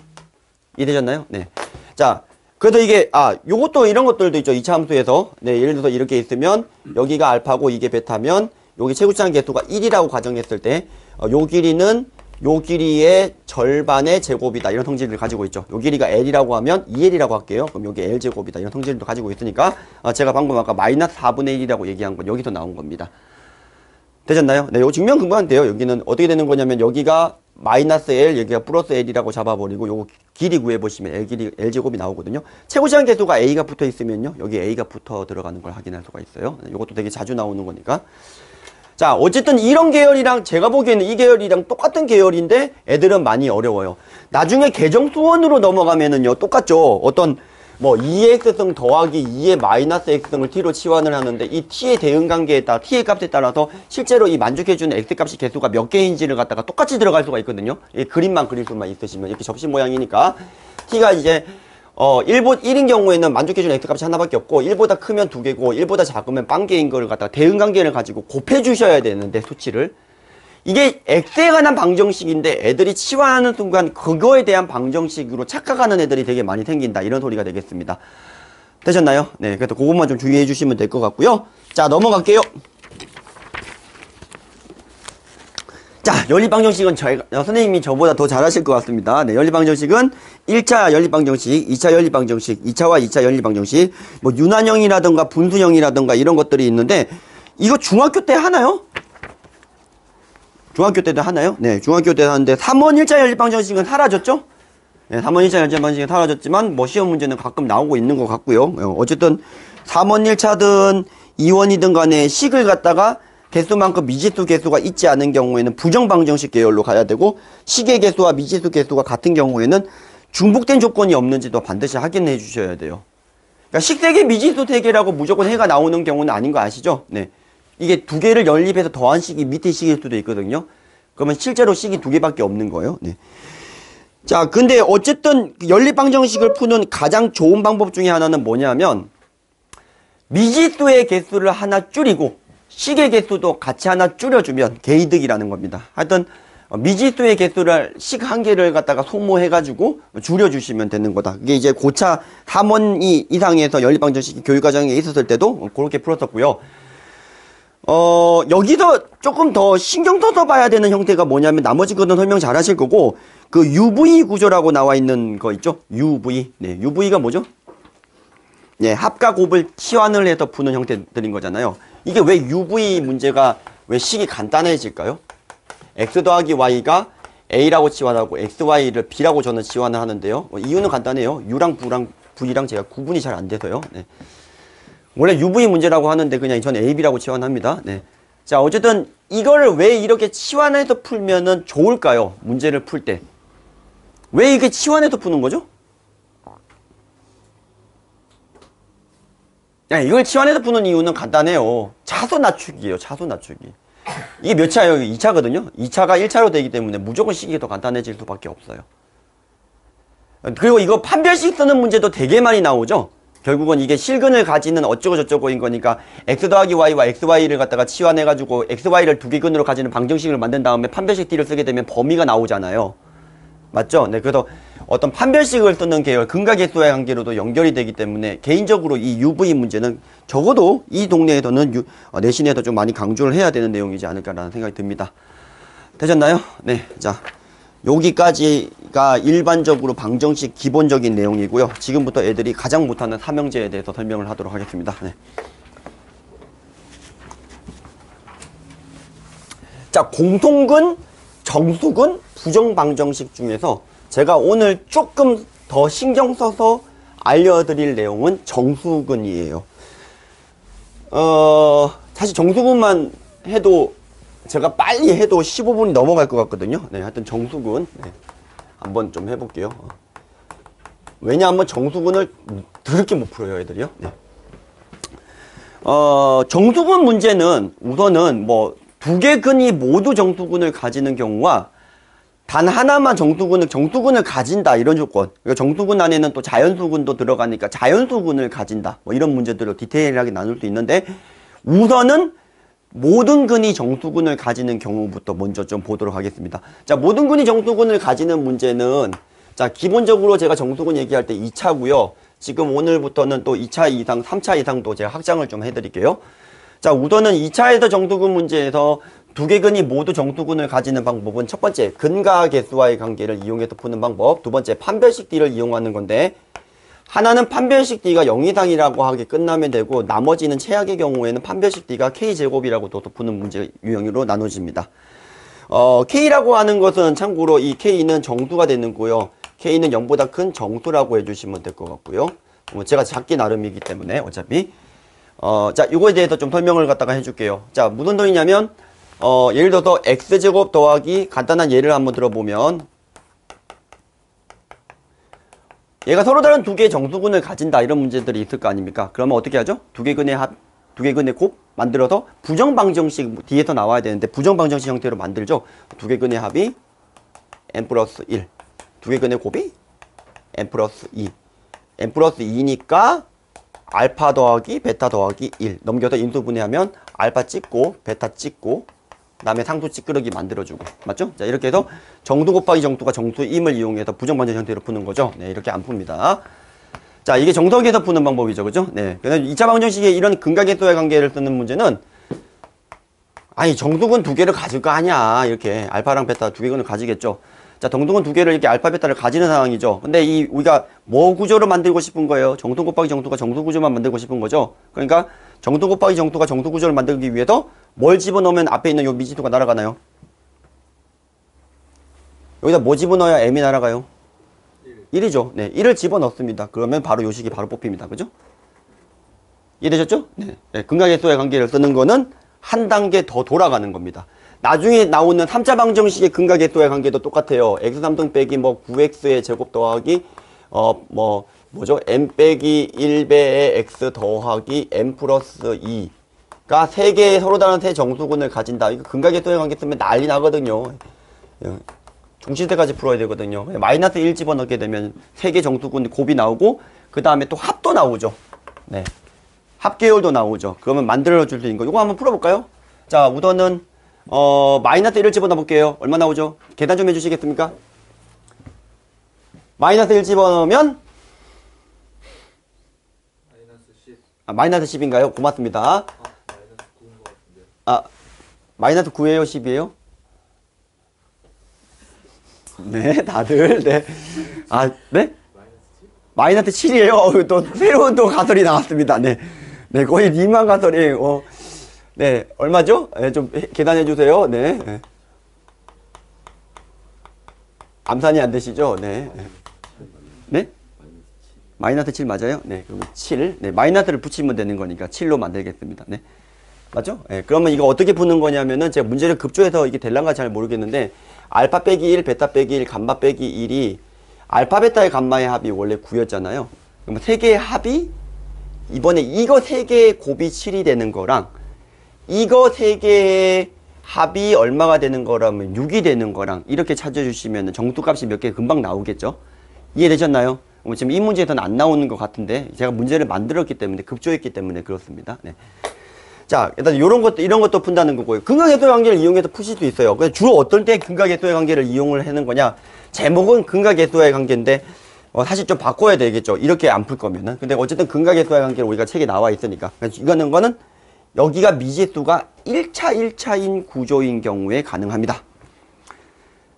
이해되셨나요? 네. 자, 그래서 이게 요것도 이런 것들도 있죠. 2차 함수에서. 네, 예를 들어서 이렇게 있으면 여기가 알파고 이게 베타면 여기 최고치상 계수가 1이라고 가정했을 때 요 길이는 요 길이의 절반의 제곱이다. 이런 성질을 가지고 있죠. 요 길이가 L이라고 하면 2L이라고 할게요. 그럼 여기 L제곱이다. 이런 성질도 가지고 있으니까 제가 방금 아까 마이너스 4분의 1이라고 얘기한 건 여기서 나온 겁니다. 되셨나요? 네, 요 증명 금방 돼요. 여기는 어떻게 되는 거냐면 여기가 마이너스 L, 여기가 플러스 L이라고 잡아버리고 요거 길이 구해보시면 L제곱이 나오거든요. 최고시한 개수가 A가 붙어 있으면요. 여기 A가 붙어 들어가는 걸 확인할 수가 있어요. 요것도 되게 자주 나오는 거니까. 자, 어쨌든 이런 계열이랑 제가 보기에는 이 계열이랑 똑같은 계열인데 애들은 많이 어려워요. 나중에 계정수원으로 넘어가면은요, 똑같죠. 어떤 뭐 2의 x승 더하기 2의 마이너스 x승을 t로 치환을 하는데 이 t의 대응관계에 따라 t의 값에 따라서 실제로 이 만족해주는 x값이 개수가 몇 개인지를 갖다가 똑같이 들어갈 수가 있거든요. 이 그림만 그릴 수만 있으시면 이렇게 접시 모양이니까 t가 이제 1인 경우에는 만족해주는 x값이 하나밖에 없고 1보다 크면 2개고 1보다 작으면 빵개인 거를 갖다가 대응관계를 가지고 곱해 주셔야 되는데 수치를 이게 x에 관한 방정식인데 애들이 치환하는 순간 그거에 대한 방정식으로 착각하는 애들이 되게 많이 생긴다. 이런 소리가 되겠습니다. 되셨나요? 네, 그래서 그것만 좀 주의해 주시면 될 것 같고요. 자, 넘어갈게요. 자, 연립방정식은 선생님이 저보다 더 잘하실 것 같습니다. 네, 연립방정식은 1차 연립방정식, 2차 연립방정식, 2차와 2차 연립방정식, 뭐 윤환형이라든가 분수형이라든가 이런 것들이 있는데 이거 중학교 때 하나요? 중학교 때도 하나요? 네, 중학교 때 하는데 3원 1차 연립방정식은 사라졌죠? 네, 3원 1차 연립방정식은 사라졌지만 뭐 시험 문제는 가끔 나오고 있는 것 같고요. 어쨌든 3원 1차든 2원이든 간에 식을 갖다가 개수만큼 미지수 개수가 있지 않은 경우에는 부정방정식 계열로 가야 되고 식의 개수와 미지수 개수가 같은 경우에는 중복된 조건이 없는지도 반드시 확인해 주셔야 돼요. 그러니까 식 3개 미지수 3개라고 무조건 해가 나오는 경우는 아닌 거 아시죠? 네. 이게 2개를 연립해서 더한 식이 밑에 식일 수도 있거든요. 그러면 실제로 식이 2개밖에 없는 거예요. 네. 자, 근데 어쨌든 연립방정식을 푸는 가장 좋은 방법 중에 하나는 뭐냐면 미지수의 개수를 하나 줄이고 식의 개수도 같이 하나 줄여주면 개이득이라는 겁니다. 하여튼 미지수의 개수를 식 한 개를 갖다가 소모해가지고 줄여주시면 되는 거다. 이게 이제 고차 3원 이상에서 연립방정식이 교육과정에 있었을 때도 그렇게 풀었었고요. 여기서 조금 더 신경 써서 봐야 되는 형태가 뭐냐면 나머지 거는 설명 잘 하실 거고 그 UV 구조라고 나와 있는 거 있죠? UV. 네, UV가 뭐죠? 네, 합과 곱을 치환을 해서 푸는 형태들인 거잖아요. 이게 왜 UV 문제가 왜 식이 간단해질까요? x 더하기 y가 a라고 치환하고 xy를 b라고 저는 치환을 하는데요. 이유는 간단해요. u랑 v랑 제가 구분이 잘 안 돼서요. 네. 원래 UV 문제라고 하는데 그냥 전 AB라고 치환합니다. 네. 자, 어쨌든 이거를 왜 이렇게 치환해서 풀면은 좋을까요? 문제를 풀 때. 왜 이렇게 치환해서 푸는 거죠? 네, 이걸 치환해서 푸는 이유는 간단해요. 차수 낮추기예요. 차수 낮추기. 이게 몇 차예요? 2차거든요. 2차가 1차로 되기 때문에 무조건 식이 더 간단해질 수밖에 없어요. 그리고 이거 판별식 쓰는 문제도 되게 많이 나오죠? 결국은 이게 실근을 가지는 어쩌고 저쩌고인 거니까 x 더하기 y와 xy를 갖다가 치환해가지고 xy를 두 개 근으로 가지는 방정식을 만든 다음에 판별식 t를 쓰게 되면 범위가 나오잖아요. 맞죠? 네, 그래서 어떤 판별식을 쓰는 계열, 근각계수와의 관계로도 연결이 되기 때문에 개인적으로 이 UV 문제는 적어도 이 동네에서는 내신에서 좀 많이 강조를 해야 되는 내용이지 않을까라는 생각이 듭니다. 되셨나요? 네, 자. 여기까지가 일반적으로 방정식 기본적인 내용이고요. 지금부터 애들이 가장 못하는 삼형제에 대해서 설명을 하도록 하겠습니다. 네. 자, 공통근, 정수근, 부정방정식 중에서 제가 오늘 조금 더 신경 써서 알려드릴 내용은 정수근이에요. 사실 정수근만 해도 제가 빨리 해도 15분이 넘어갈 것 같거든요. 네, 하여튼 정수근 한번 좀 해볼게요. 왜냐하면 정수근을 더럽게 못 풀어요, 애들이요. 네. 정수근 문제는 우선은 뭐 2개 근이 모두 정수근을 가지는 경우와 단 하나만 정수근을 가진다 이런 조건. 그러니까 정수근 안에는 또 자연수근도 들어가니까 자연수근을 가진다. 뭐 이런 문제들을 디테일하게 나눌 수 있는데 우선은 모든 근이 정수근을 가지는 경우부터 먼저 좀 보도록 하겠습니다. 자, 모든 근이 정수근을 가지는 문제는 자, 기본적으로 제가 정수근 얘기할 때 2차고요. 지금 오늘부터는 또 2차 이상, 3차 이상도 제가 확장을 좀 해드릴게요. 자, 우선은 2차에서 정수근 문제에서 2개 근이 모두 정수근을 가지는 방법은 첫 번째, 근과 개수와의 관계를 이용해서 푸는 방법. 두 번째, 판별식 D를 이용하는 건데 하나는 판별식 D가 0 이상이라고 하게 끝나면 되고 나머지는 최악의 경우에는 판별식 D가 K제곱이라고 둬서 푸는 문제 유형으로 나눠집니다. K라고 하는 것은 참고로 이 K는 정수가 되는 거고요. K는 0보다 큰 정수라고 해주시면 될 것 같고요. 제가 작기 나름이기 때문에 어차피. 자, 이거에 대해서 좀 설명을 갖다가 해줄게요. 자, 무슨 소리냐면, 예를 들어서 X제곱 더하기 간단한 예를 한번 들어보면, 얘가 서로 다른 두 개의 정수근을 가진다 이런 문제들이 있을 거 아닙니까? 그러면 어떻게 하죠? 두 개 근의 곱 만들어서 부정방정식 뒤에서 나와야 되는데 부정방정식 형태로 만들죠. 두 개 근의 합이 n 플러스 1, 두 개 근의 곱이 n 플러스 2, n 플러스 2니까 알파 더하기 베타 더하기 1 넘겨서 인수분해하면 알파 찍고 베타 찍고 그 다음에 상수 찌끄러기 만들어주고 맞죠? 자, 이렇게 해서 정수 곱하기 정수가 정수임을 이용해서 부정반전 형태로 푸는 거죠. 네, 이렇게 안 풉니다. 자, 이게 정석에서 푸는 방법이죠. 그죠? 네. 그래서 2차 방정식에 이런 근각의 관계를 쓰는 문제는 아니, 정수근 두 개를 가질 거 아니야. 이렇게 알파랑 베타 두 개를 가지겠죠. 자, 정수근 두 개를 이렇게 알파 베타를 가지는 상황이죠. 근데 우리가 뭐 구조를 만들고 싶은 거예요? 정수 곱하기 정수가 정수 구조만 만들고 싶은 거죠. 그러니까 정수 곱하기 정수가 정수 구조를 만들기 위해서 뭘 집어넣으면 앞에 있는 요 미지수가 날아가나요? 여기다 뭐 집어넣어야 m이 날아가요? 1이죠. 네, 1을 집어넣습니다. 그러면 바로 요 식이 바로 뽑힙니다. 그죠? 이해되셨죠? 네. 네, 근각의 관계를 쓰는 거는 한 단계 더 돌아가는 겁니다. 나중에 나오는 3차 방정식의 근각의 관계도 똑같아요. x3등 빼기 뭐 9x의 제곱 더하기 뭐죠? m 빼기 1배의 x 더하기 m 플러스 2가 세 개의 서로 다른 세 정수근을 가진다. 이거 근각의 관계 쓰면 난리 나거든요. 중실대까지 풀어야 되거든요. 마이너스 1 집어넣게 되면 세 개 정수근 곱이 나오고 그 다음에 또 합도 나오죠. 네, 합계열도 나오죠. 그러면 만들어 줄 수 있는 거. 이거 한번 풀어볼까요? 자, 우선은 마이너스 1을 집어넣어 볼게요. 얼마 나오죠? 계산 좀 해주시겠습니까? 마이너스 1 집어넣으면 마이너스 10. 마이너스 10인가요? 고맙습니다. 마이너스 9인 것 같은데. 마이너스 9예요? 10이에요? 네, 다들, 네. 네? 마이너스 7이에요? 또, 새로운 또 가설이 나왔습니다. 네. 네, 거의 리만 가설이, 네, 얼마죠? 네, 좀 계산해 주세요. 네. 네. 암산이 안 되시죠? 네. 네? 마이너스 7 맞아요? 네, 그러면 7. 네, 마이너스를 붙이면 되는 거니까 7로 만들겠습니다. 네. 맞죠? 네, 그러면 이거 어떻게 푸는 거냐면은 제가 문제를 급조해서 이게 될란가 잘 모르겠는데 알파 빼기 1, 베타 빼기 1, 감마 빼기 1이 알파 베타의 감마의 합이 원래 9였잖아요. 그러면 세 개의 합이 이번에 이거 세 개의 곱이 7이 되는 거랑 이거 세 개의 합이 얼마가 되는 거라면 6이 되는 거랑 이렇게 찾아주시면 정수값이 몇 개 금방 나오겠죠? 이해되셨나요? 지금 이 문제에서는 안 나오는 것 같은데 제가 문제를 만들었기 때문에 급조했기 때문에 그렇습니다. 네. 자, 일단 이런 것도 푼다는 거고요. 근각계수의 관계를 이용해서 푸실 수 있어요. 주로 어떨 때 근각계수의 관계를 이용을 하는 거냐? 제목은 근각계수의 관계인데 사실 좀 바꿔야 되겠죠. 이렇게 안 풀 거면은. 근데 어쨌든 근각계수의 관계를 우리가 책에 나와 있으니까. 이거는 여기가 미지수가 1차 구조인 경우에 가능합니다.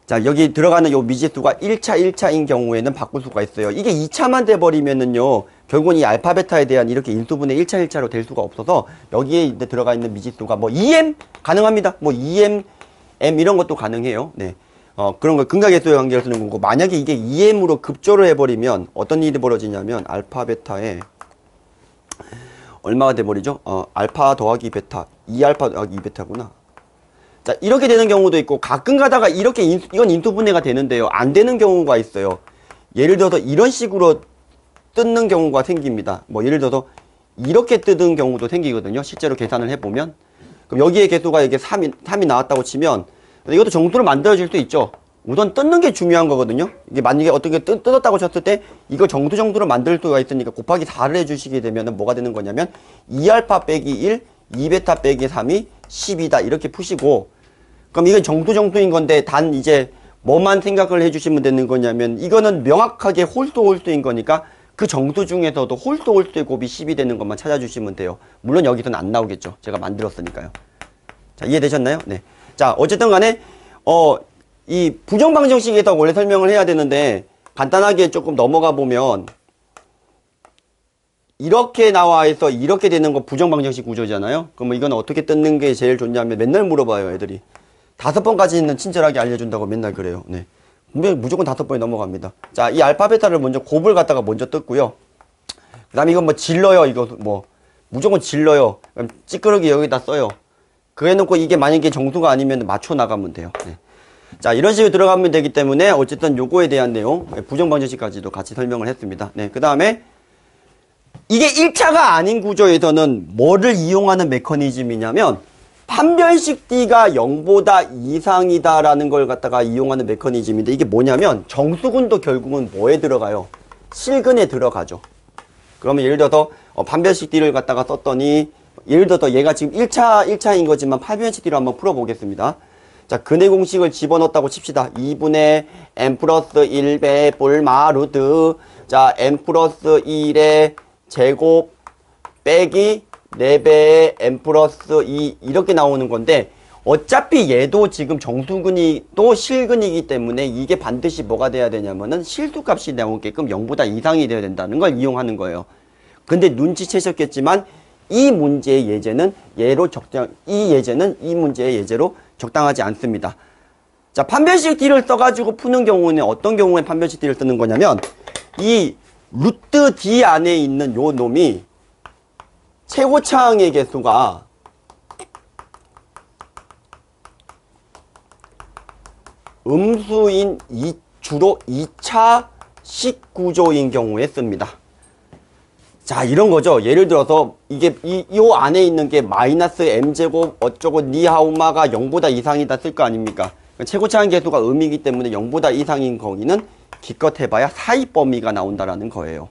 자, 여기 들어가는 요 미지수가 1차인 경우에는 바꿀 수가 있어요. 이게 2차만 돼버리면은요, 결국은 이 알파 베타에 대한 이렇게 인수분해 1차로 될 수가 없어서 여기에 이제 들어가 있는 미지수가 뭐 2m 가능합니다. 뭐 2m, m 이런 것도 가능해요. 네. 그런 거 근각계수의 관계를 쓰는 거고, 만약에 이게 2m으로 급조를 해버리면 어떤 일이 벌어지냐면 알파 베타에 얼마가 돼버리죠? 알파 더하기 베타, 2알파 더하기 2베타구나. 자, 이렇게 되는 경우도 있고 가끔 가다가 이렇게 이건 인수분해가 되는데요. 안 되는 경우가 있어요. 예를 들어서 이런 식으로 뜯는 경우가 생깁니다. 뭐 예를 들어서 이렇게 뜯은 경우도 생기거든요. 실제로 계산을 해보면. 그럼 여기에 개수가 이게 3이 나왔다고 치면 이것도 정수를 만들어질 수 있죠. 우선 뜯는 게 중요한 거거든요. 이게 만약에 어떻게 뜯었다고 쳤을 때 이거 정수를 만들 수가 있으니까 곱하기 4를 해주시게 되면 뭐가 되는 거냐면 2알파 빼기 1, 2베타 빼기 3이 10이다. 이렇게 푸시고 그럼 이건 정수인 건데 단 이제 뭐만 생각을 해주시면 되는 거냐면 이거는 명확하게 홀수인 거니까 그 정수 중에서도 홀수의 곱이 10이 되는 것만 찾아주시면 돼요. 물론 여기서는 안 나오겠죠. 제가 만들었으니까요. 자, 이해되셨나요? 네. 자, 어쨌든 간에 이 부정방정식에서 원래 설명을 해야 되는데 간단하게 조금 넘어가 보면 이렇게 나와 있어 이렇게 되는 거 부정방정식 구조잖아요. 그럼 이건 어떻게 뜯는 게 제일 좋냐면 맨날 물어봐요, 애들이. 5번까지는 친절하게 알려준다고 맨날 그래요. 네. 분명히 무조건 5번이 넘어갑니다. 자, 이 알파, 베타를 먼저 곱을 갖다가 먼저 뜯고요. 그 다음에 이건 뭐 질러요. 이거 뭐, 무조건 질러요. 그럼 찌끄러기 여기다 써요. 그래 놓고 이게 만약에 정수가 아니면 맞춰 나가면 돼요. 네. 자, 이런 식으로 들어가면 되기 때문에 어쨌든 요거에 대한 내용, 부정방정식까지도 같이 설명을 했습니다. 네. 그 다음에 이게 1차가 아닌 구조에서는 뭐를 이용하는 메커니즘이냐면 판별식 D가 0보다 이상이다라는 걸 갖다가 이용하는 메커니즘인데 이게 뭐냐면 정수근도 결국은 뭐에 들어가요? 실근에 들어가죠. 그러면 예를 들어서 판별식 D를 갖다가 썼더니 예를 들어서 얘가 지금 1차인 거지만 판별식 D로 한번 풀어보겠습니다. 자, 근의 공식을 집어넣었다고 칩시다. 2분의 n 플러스 1배 볼마 루트 자, n 플러스 1의 제곱 빼기 4배의 n 플러스 2 이렇게 나오는 건데 어차피 얘도 지금 정수근이 또 실근이기 때문에 이게 반드시 뭐가 돼야 되냐면은 실수값이 나오게끔 0보다 이상이 돼야 된다는 걸 이용하는 거예요. 근데 눈치채셨겠지만 이 문제의 예제는 이 문제의 예제로 적당하지 않습니다. 자, 판별식 D를 써가지고 푸는 경우는 어떤 경우에 판별식 D를 쓰는 거냐면 이 루트 D 안에 있는 요 놈이 최고차항의 개수가 음수인 주로 2차 식 구조인 경우에 씁니다. 자, 이런 거죠. 예를 들어서 이게 요 안에 있는 게 마이너스 m제곱 어쩌고 니하우마가 0보다 이상이다 쓸 거 아닙니까? 최고차항 개수가 음이기 때문에 0보다 이상인 거기는 기껏 해봐야 사이 범위가 나온다라는 거예요.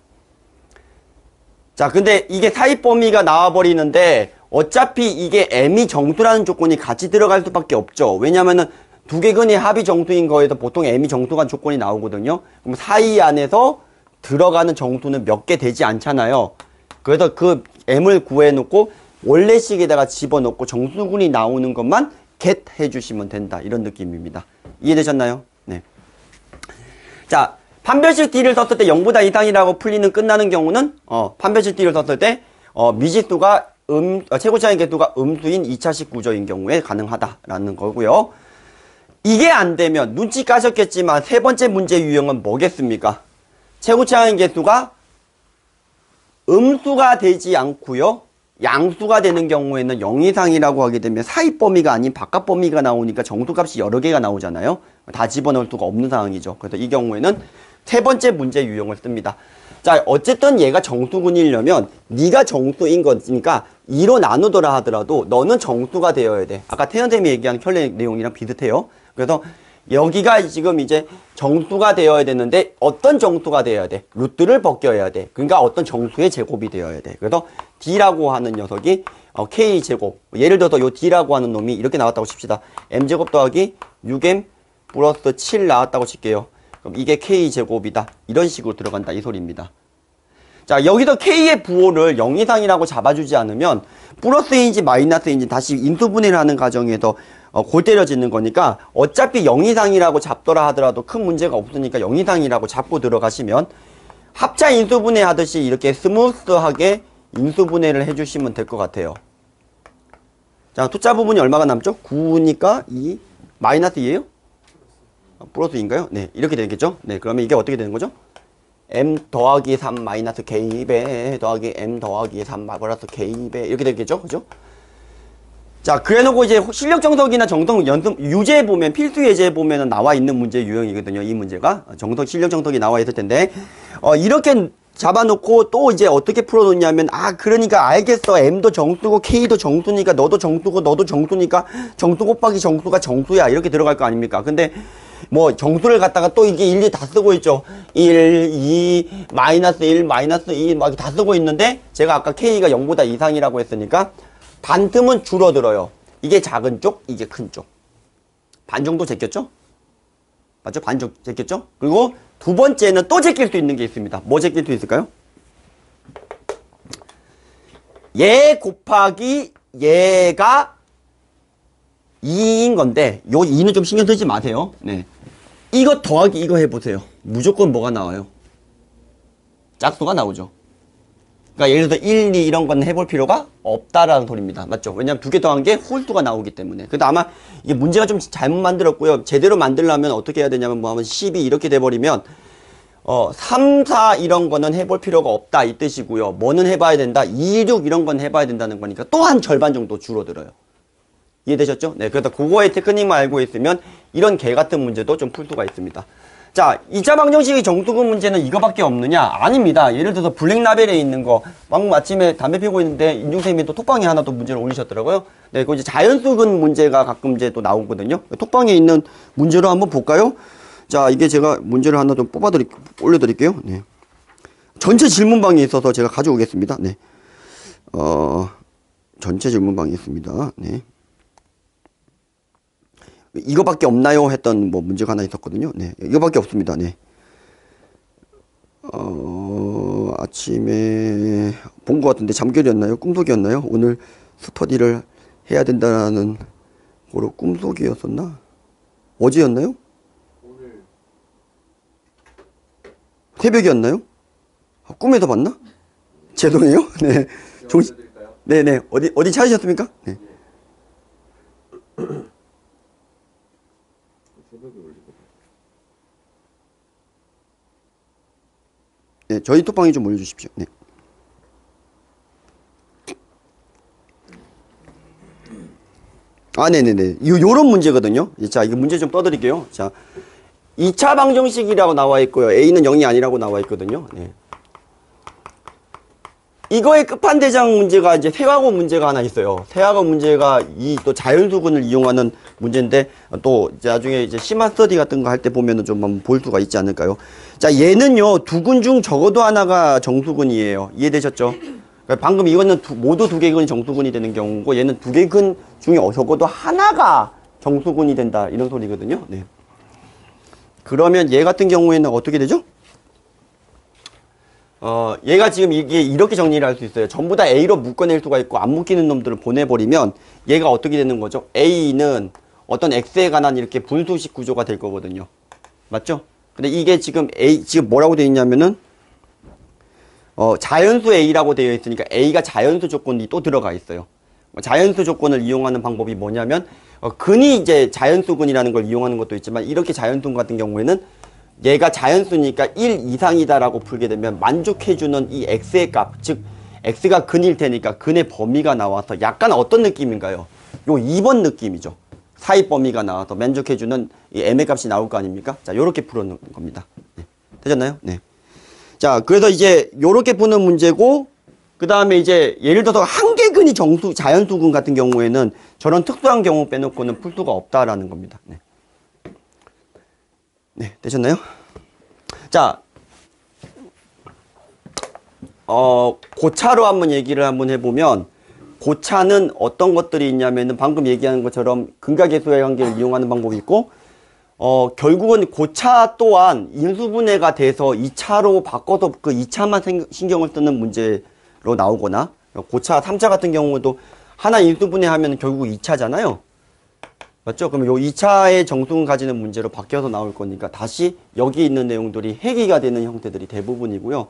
자, 근데 이게 사이 범위가 나와버리는데 어차피 이게 m이 정수라는 조건이 같이 들어갈 수밖에 없죠. 왜냐면은 두 개 근의 합이 정수인 거에서 보통 m이 정수가 조건이 나오거든요. 그럼 사이 안에서 들어가는 정수는 몇 개 되지 않잖아요. 그래서 그 m을 구해놓고 원래식에다가 집어넣고 정수근이 나오는 것만 get 해주시면 된다. 이런 느낌입니다. 이해되셨나요? 네. 자, 판별식 D를 썼을 때 0보다 이상이라고 풀리는 끝나는 경우는 판별식 D를 썼을 때 미지수가 최고차항 개수가 음수인 2차식 구조인 경우에 가능하다라는 거고요. 이게 안 되면 눈치 까셨겠지만 세 번째 문제 유형은 뭐겠습니까? 최고차항 개수가 음수가 되지 않고요. 양수가 되는 경우에는 0 이상이라고 하게 되면 사이 범위가 아닌 바깥 범위가 나오니까 정수값이 여러 개가 나오잖아요. 다 집어넣을 수가 없는 상황이죠. 그래서 이 경우에는 세 번째 문제 유형을 씁니다. 자, 어쨌든 얘가 정수근이려면 네가 정수인 거니까 2로 나누더라 하더라도 너는 정수가 되어야 돼. 아까 태연 쌤이 얘기한 켤레 내용이랑 비슷해요. 그래서 여기가 지금 이제 정수가 되어야 되는데 어떤 정수가 되어야 돼? 루트를 벗겨야 돼. 그러니까 어떤 정수의 제곱이 되어야 돼. 그래서 D라고 하는 녀석이 K제곱. 예를 들어서 요 D라고 하는 놈이 이렇게 나왔다고 칩시다. M제곱 더하기 6M 플러스 7 나왔다고 칠게요. 그럼 이게 K제곱이다. 이런 식으로 들어간다. 이 소리입니다. 자, 여기서 K의 부호를 0 이상이라고 잡아주지 않으면 플러스인지 마이너스인지 다시 인수분해를 하는 과정에서 골 때려지는 거니까 어차피 0 이상이라고 잡더라 하더라도 큰 문제가 없으니까 0 이상이라고 잡고 들어가시면 합차 인수분해 하듯이 이렇게 스무스하게 인수분해를 해주시면 될 것 같아요. 자, 숫자 부분이 얼마가 남죠? 9니까 2 마이너스 2예요? 플러스인가요? 네, 이렇게 되겠죠? 네, 그러면 이게 어떻게 되는 거죠? m 더하기 3 마이너스 k배 더하기 m 더하기 3 플러스 k배 이렇게 되겠죠? 그죠? 자, 그래놓고 이제 실력 정석이나 정석 연습 유제에 보면 필수 예제에 보면은 나와 있는 문제 유형이거든요. 이 문제가 정석 실력 정석이 나와 있을 텐데 이렇게 잡아놓고 또 이제 어떻게 풀어놓냐면 그러니까 알겠어. m도 정수고 k도 정수니까 너도 정수고 너도 정수니까 정수 곱하기 정수가 정수야 이렇게 들어갈 거 아닙니까? 근데 뭐 정수를 갖다가 또 이게 일일이 다 쓰고 있죠. 1, 2, 마이너스 1, 마이너스 2 막 다 쓰고 있는데 제가 아까 k가 0보다 이상이라고 했으니까 반틈은 줄어들어요. 이게 작은 쪽, 이게 큰 쪽. 반 정도 제꼈죠? 맞죠? 반 정도 제꼈죠? 그리고 두 번째는 또 제낄 수 있는 게 있습니다. 뭐 제낄 수 있을까요? 얘 곱하기 얘가 2인 건데 요 2는 좀 신경 쓰지 마세요. 네. 이거 더하기 이거 해보세요. 무조건 뭐가 나와요? 짝수가 나오죠. 그러니까 예를 들어서 1, 2 이런 건 해볼 필요가 없다라는 소리입니다. 맞죠? 왜냐하면 두 개 더한 게 홀수가 나오기 때문에. 근데 아마 이게 문제가 좀 잘못 만들었고요. 제대로 만들려면 어떻게 해야 되냐면 뭐 하면 12 이렇게 돼버리면 3, 4 이런 거는 해볼 필요가 없다 이 뜻이고요. 뭐는 해봐야 된다? 2, 6 이런 건 해봐야 된다는 거니까 또 한 절반 정도 줄어들어요. 이해되셨죠? 네, 그래서 그거의 테크닉만 알고 있으면 이런 개 같은 문제도 좀 풀 수가 있습니다. 자, 2차 방정식의 정수근 문제는 이거밖에 없느냐? 아닙니다. 예를 들어서 블랙라벨에 있는 거, 방금 아침에 담배 피우고 있는데 인중쌤이 또 톡방에 하나 또 문제를 올리셨더라고요. 네, 그 이제 자연수근 문제가 가끔 이제 또 나오거든요. 톡방에 있는 문제로 한번 볼까요? 자, 이게 제가 문제를 하나 좀 올려드릴게요. 네. 전체 질문방에 있어서 제가 가져오겠습니다. 네. 전체 질문방에 있습니다. 네. 이거밖에 없나요? 했던 뭐 문제가 하나 있었거든요. 네. 이거밖에 없습니다. 네. 아침에 본 것 같은데 잠결이었나요? 꿈속이었나요? 오늘 스터디를 해야 된다는 거로 꿈속이었었나? 어제였나요? 오늘 새벽이었나요? 꿈에서 봤나? 죄송해요. 네. 드릴까요? 네네. 어디 찾으셨습니까? 네. 네, 저희 톡방에 좀 올려주십시오. 네. 네네네. 요런 문제거든요. 자, 이거 문제 좀 떠드릴게요. 자, 2차 방정식이라고 나와 있고요. A는 0이 아니라고 나와 있거든요. 네. 이거의 끝판대장 문제가 이제 세화고 문제가 하나 있어요. 세화고 문제가 이 또 자연수근을 이용하는 문제인데 또 이제 나중에 이제 심화 스터디 같은 거 할 때 보면은 좀 한번 볼 수가 있지 않을까요? 자, 얘는요, 두 근 중 적어도 하나가 정수근이에요. 이해되셨죠? 그러니까 방금 이거는 모두 두 개 근이 정수근이 되는 경우고 얘는 두 개 근 중에 적어도 하나가 정수근이 된다. 이런 소리거든요. 네. 그러면 얘 같은 경우에는 어떻게 되죠? 얘가 지금 이게 이렇게 정리를 할 수 있어요. 전부 다 A로 묶어낼 수가 있고 안 묶이는 놈들을 보내버리면 얘가 어떻게 되는 거죠? A는 어떤 X에 관한 이렇게 분수식 구조가 될 거거든요. 맞죠? 근데 이게 지금 지금 뭐라고 되어 있냐면은 자연수 A라고 되어 있으니까 A가 자연수 조건이 또 들어가 있어요. 자연수 조건을 이용하는 방법이 뭐냐면 근이 이제 자연수근이라는 걸 이용하는 것도 있지만 이렇게 자연수근 같은 경우에는 얘가 자연수니까 1 이상이다라고 풀게 되면 만족해주는 이 x의 값, 즉 x가 근일 테니까 근의 범위가 나와서 약간 어떤 느낌인가요? 요 2번 느낌이죠. 사이 범위가 나와서 만족해주는 이 m의 값이 나올 거 아닙니까? 자, 요렇게 풀어놓은 겁니다. 네. 되셨나요? 네. 자, 그래서 이제 요렇게 푸는 문제고 그 다음에 이제 예를 들어서 한계근이 자연수근 같은 경우에는 저런 특수한 경우 빼놓고는 풀 수가 없다라는 겁니다. 네. 네, 되셨나요? 자, 고차로 한번 얘기를 한번 해보면, 고차는 어떤 것들이 있냐면은 방금 얘기하는 것처럼 근각계수의 관계를 이용하는 방법이 있고, 결국은 고차 또한 인수분해가 돼서 2차로 바꿔서 그 2차만 신경을 쓰는 문제로 나오거나, 고차 3차 같은 경우도 하나 인수분해하면 결국 2차잖아요. 맞죠? 그럼 요 2차의 정수근 가지는 문제로 바뀌어서 나올 거니까 다시 여기 있는 내용들이 해기가 되는 형태들이 대부분이고요.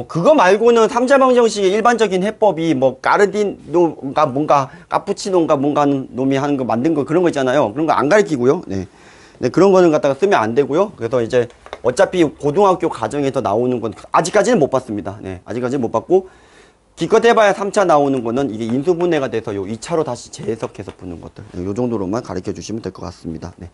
그거 말고는 3차 방정식의 일반적인 해법이 뭐 까르디노가 뭔가 까푸치노인가 뭔가 하는 놈이 하는 거 만든 거 그런 거 있잖아요. 그런 거 안 가르치고요. 네. 네, 그런 거는 갖다가 쓰면 안 되고요. 그래서 이제 어차피 고등학교 과정에서 나오는 건 아직까지는 못 봤습니다. 네. 아직까지는 못 봤고 기껏 해봐야 3차 나오는 거는 이게 인수분해가 돼서 요 2차로 다시 재해석해서 푸는 것들. 요 정도로만 가르쳐 주시면 될 것 같습니다. 네.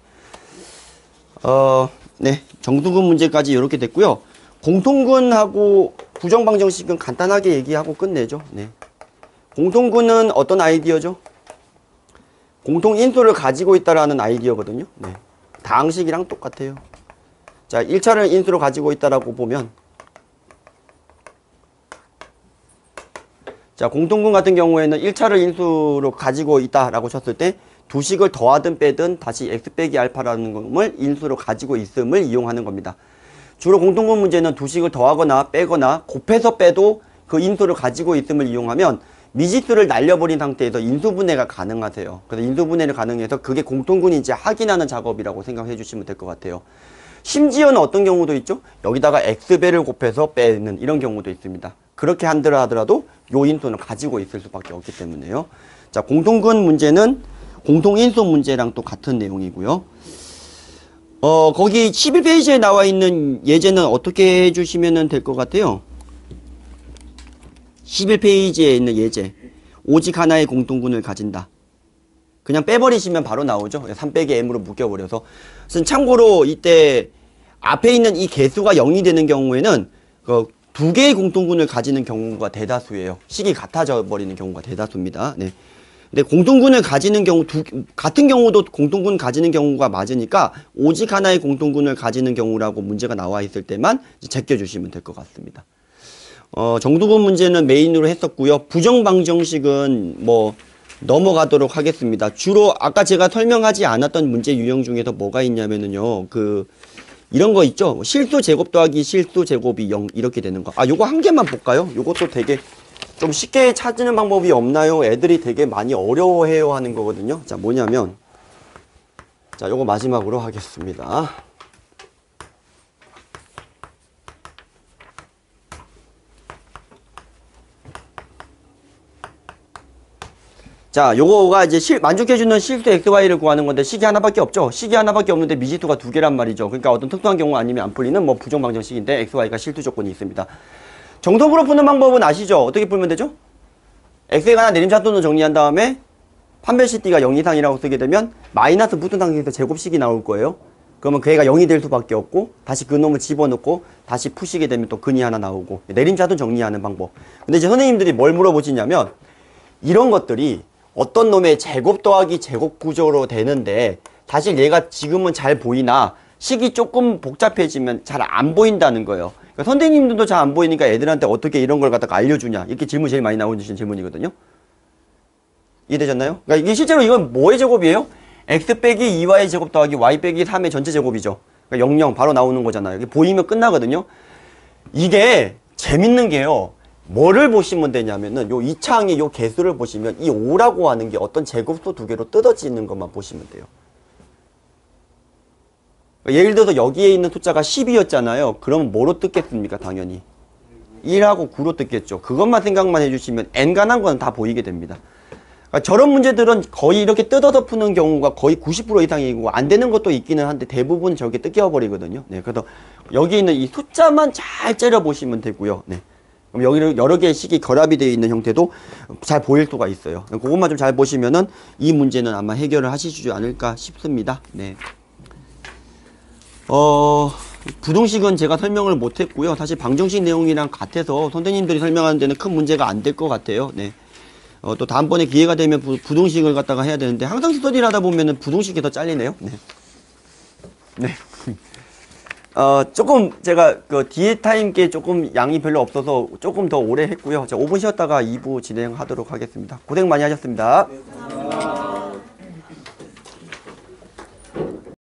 네. 정수근 문제까지 이렇게 됐고요. 공통근하고 부정방정식은 간단하게 얘기하고 끝내죠. 네. 공통근은 어떤 아이디어죠? 공통인수를 가지고 있다라는 아이디어거든요. 네. 다항식이랑 똑같아요. 자, 1차를 인수로 가지고 있다라고 보면 자, 공통근 같은 경우에는 1차를 인수로 가지고 있다라고 쳤을 때 두 식을 더하든 빼든 다시 x 빼기 알파라는 것을 인수로 가지고 있음을 이용하는 겁니다. 주로 공통근 문제는 두 식을 더하거나 빼거나 곱해서 빼도 그 인수를 가지고 있음을 이용하면 미지수를 날려버린 상태에서 인수분해가 가능하세요. 그래서 인수분해를 가능해서 그게 공통근인지 확인하는 작업이라고 생각해 주시면 될 것 같아요. 심지어는 어떤 경우도 있죠? 여기다가 x배를 곱해서 빼는 이런 경우도 있습니다. 그렇게 하더라도 요 인수는 가지고 있을 수밖에 없기 때문에요. 자, 공통근 문제는 공통인수 문제랑 또 같은 내용이고요. 거기 11페이지에 나와 있는 예제는 어떻게 해주시면 될 것 같아요? 11페이지에 있는 예제. 오직 하나의 공통근을 가진다. 그냥 빼버리시면 바로 나오죠. 3 빼기 m으로 묶여버려서. 참고로 이때 앞에 있는 이 개수가 0이 되는 경우에는 두 개의 공통근을 가지는 경우가 대다수예요. 식이 같아져 버리는 경우가 대다수입니다. 네. 근데 공통근을 가지는 경우, 같은 경우도 공통근 가지는 경우가 맞으니까 오직 하나의 공통근을 가지는 경우라고 문제가 나와 있을 때만 제껴주시면 될 것 같습니다. 정두근 문제는 메인으로 했었고요. 부정방정식은 뭐 넘어가도록 하겠습니다. 주로 아까 제가 설명하지 않았던 문제 유형 중에서 뭐가 있냐면은요. 이런 거 있죠. 실수 제곱 더하기 실수 제곱이 0 이렇게 되는 거. 요거 한 개만 볼까요? 요것도 되게 좀 쉽게 찾는 방법이 없나요? 애들이 되게 많이 어려워해요 하는 거거든요. 자, 뭐냐면 자, 요거 마지막으로 하겠습니다. 자, 요거가 이제 만족해주는 실수 XY를 구하는 건데 식이 하나밖에 없죠. 식이 하나밖에 없는데 미지수가 두 개란 말이죠. 그러니까 어떤 특수한 경우 아니면 안 풀리는 뭐 부정방정식인데 XY가 실수 조건이 있습니다. 정석으로 푸는 방법은 아시죠? 어떻게 풀면 되죠? X가 하나 내림차순으로 정리한 다음에 판별식 D가 0 이상이라고 쓰게 되면 마이너스 붙은 상태에서 제곱식이 나올 거예요. 그러면 그 애가 0이 될 수밖에 없고 다시 그 놈을 집어넣고 다시 푸시게 되면 또 근이 하나 나오고 내림차순 정리하는 방법. 근데 이제 선생님들이 뭘 물어보시냐면 이런 것들이 어떤 놈의 제곱 더하기 제곱 구조로 되는데 사실 얘가 지금은 잘 보이나 식이 조금 복잡해지면 잘 안 보인다는 거예요. 그러니까 선생님들도 잘 안 보이니까 애들한테 어떻게 이런 걸 갖다가 알려주냐 이렇게 질문 제일 많이 나오는 질문이거든요. 이해되셨나요? 그러니까 이게 실제로 이건 뭐의 제곱이에요? x 빼기 2y의 제곱 더하기 y 빼기 3의 전체 제곱이죠. 그러니까 00 바로 나오는 거잖아요. 이게 보이면 끝나거든요. 이게 재밌는 게요. 뭐를 보시면 되냐면은 요 2창의 요 개수를 보시면 이 5라고 하는 게 어떤 제곱수 두 개로 뜯어지는 것만 보시면 돼요. 예를 들어서 여기에 있는 숫자가 10이었잖아요. 그럼 뭐로 뜯겠습니까? 당연히 1하고 9로 뜯겠죠. 그것만 생각만 해주시면 n간한 건 다 보이게 됩니다. 그러니까 저런 문제들은 거의 이렇게 뜯어서 푸는 경우가 거의 90% 이상이고 안 되는 것도 있기는 한데 대부분 저게 뜯겨버리거든요. 네, 그래서 여기 있는 이 숫자만 잘 째려보시면 되고요. 네. 그럼 여기 여러 개의 식이 결합이 되어 있는 형태도 잘 보일 수가 있어요. 그것만 좀 잘 보시면은 이 문제는 아마 해결을 하시지 않을까 싶습니다. 네. 부등식은 제가 설명을 못 했고요. 사실 방정식 내용이랑 같아서 선생님들이 설명하는 데는 큰 문제가 안 될 것 같아요. 네. 또 다음번에 기회가 되면 부등식을 갖다가 해야 되는데 항상 스터디를 하다 보면은 부등식이 더 잘리네요. 네. 네. 조금 제가 뒤에 타임께 조금 양이 별로 없어서 조금 더 오래 했고요. 자, 5분 쉬었다가 2부 진행하도록 하겠습니다. 고생 많이 하셨습니다.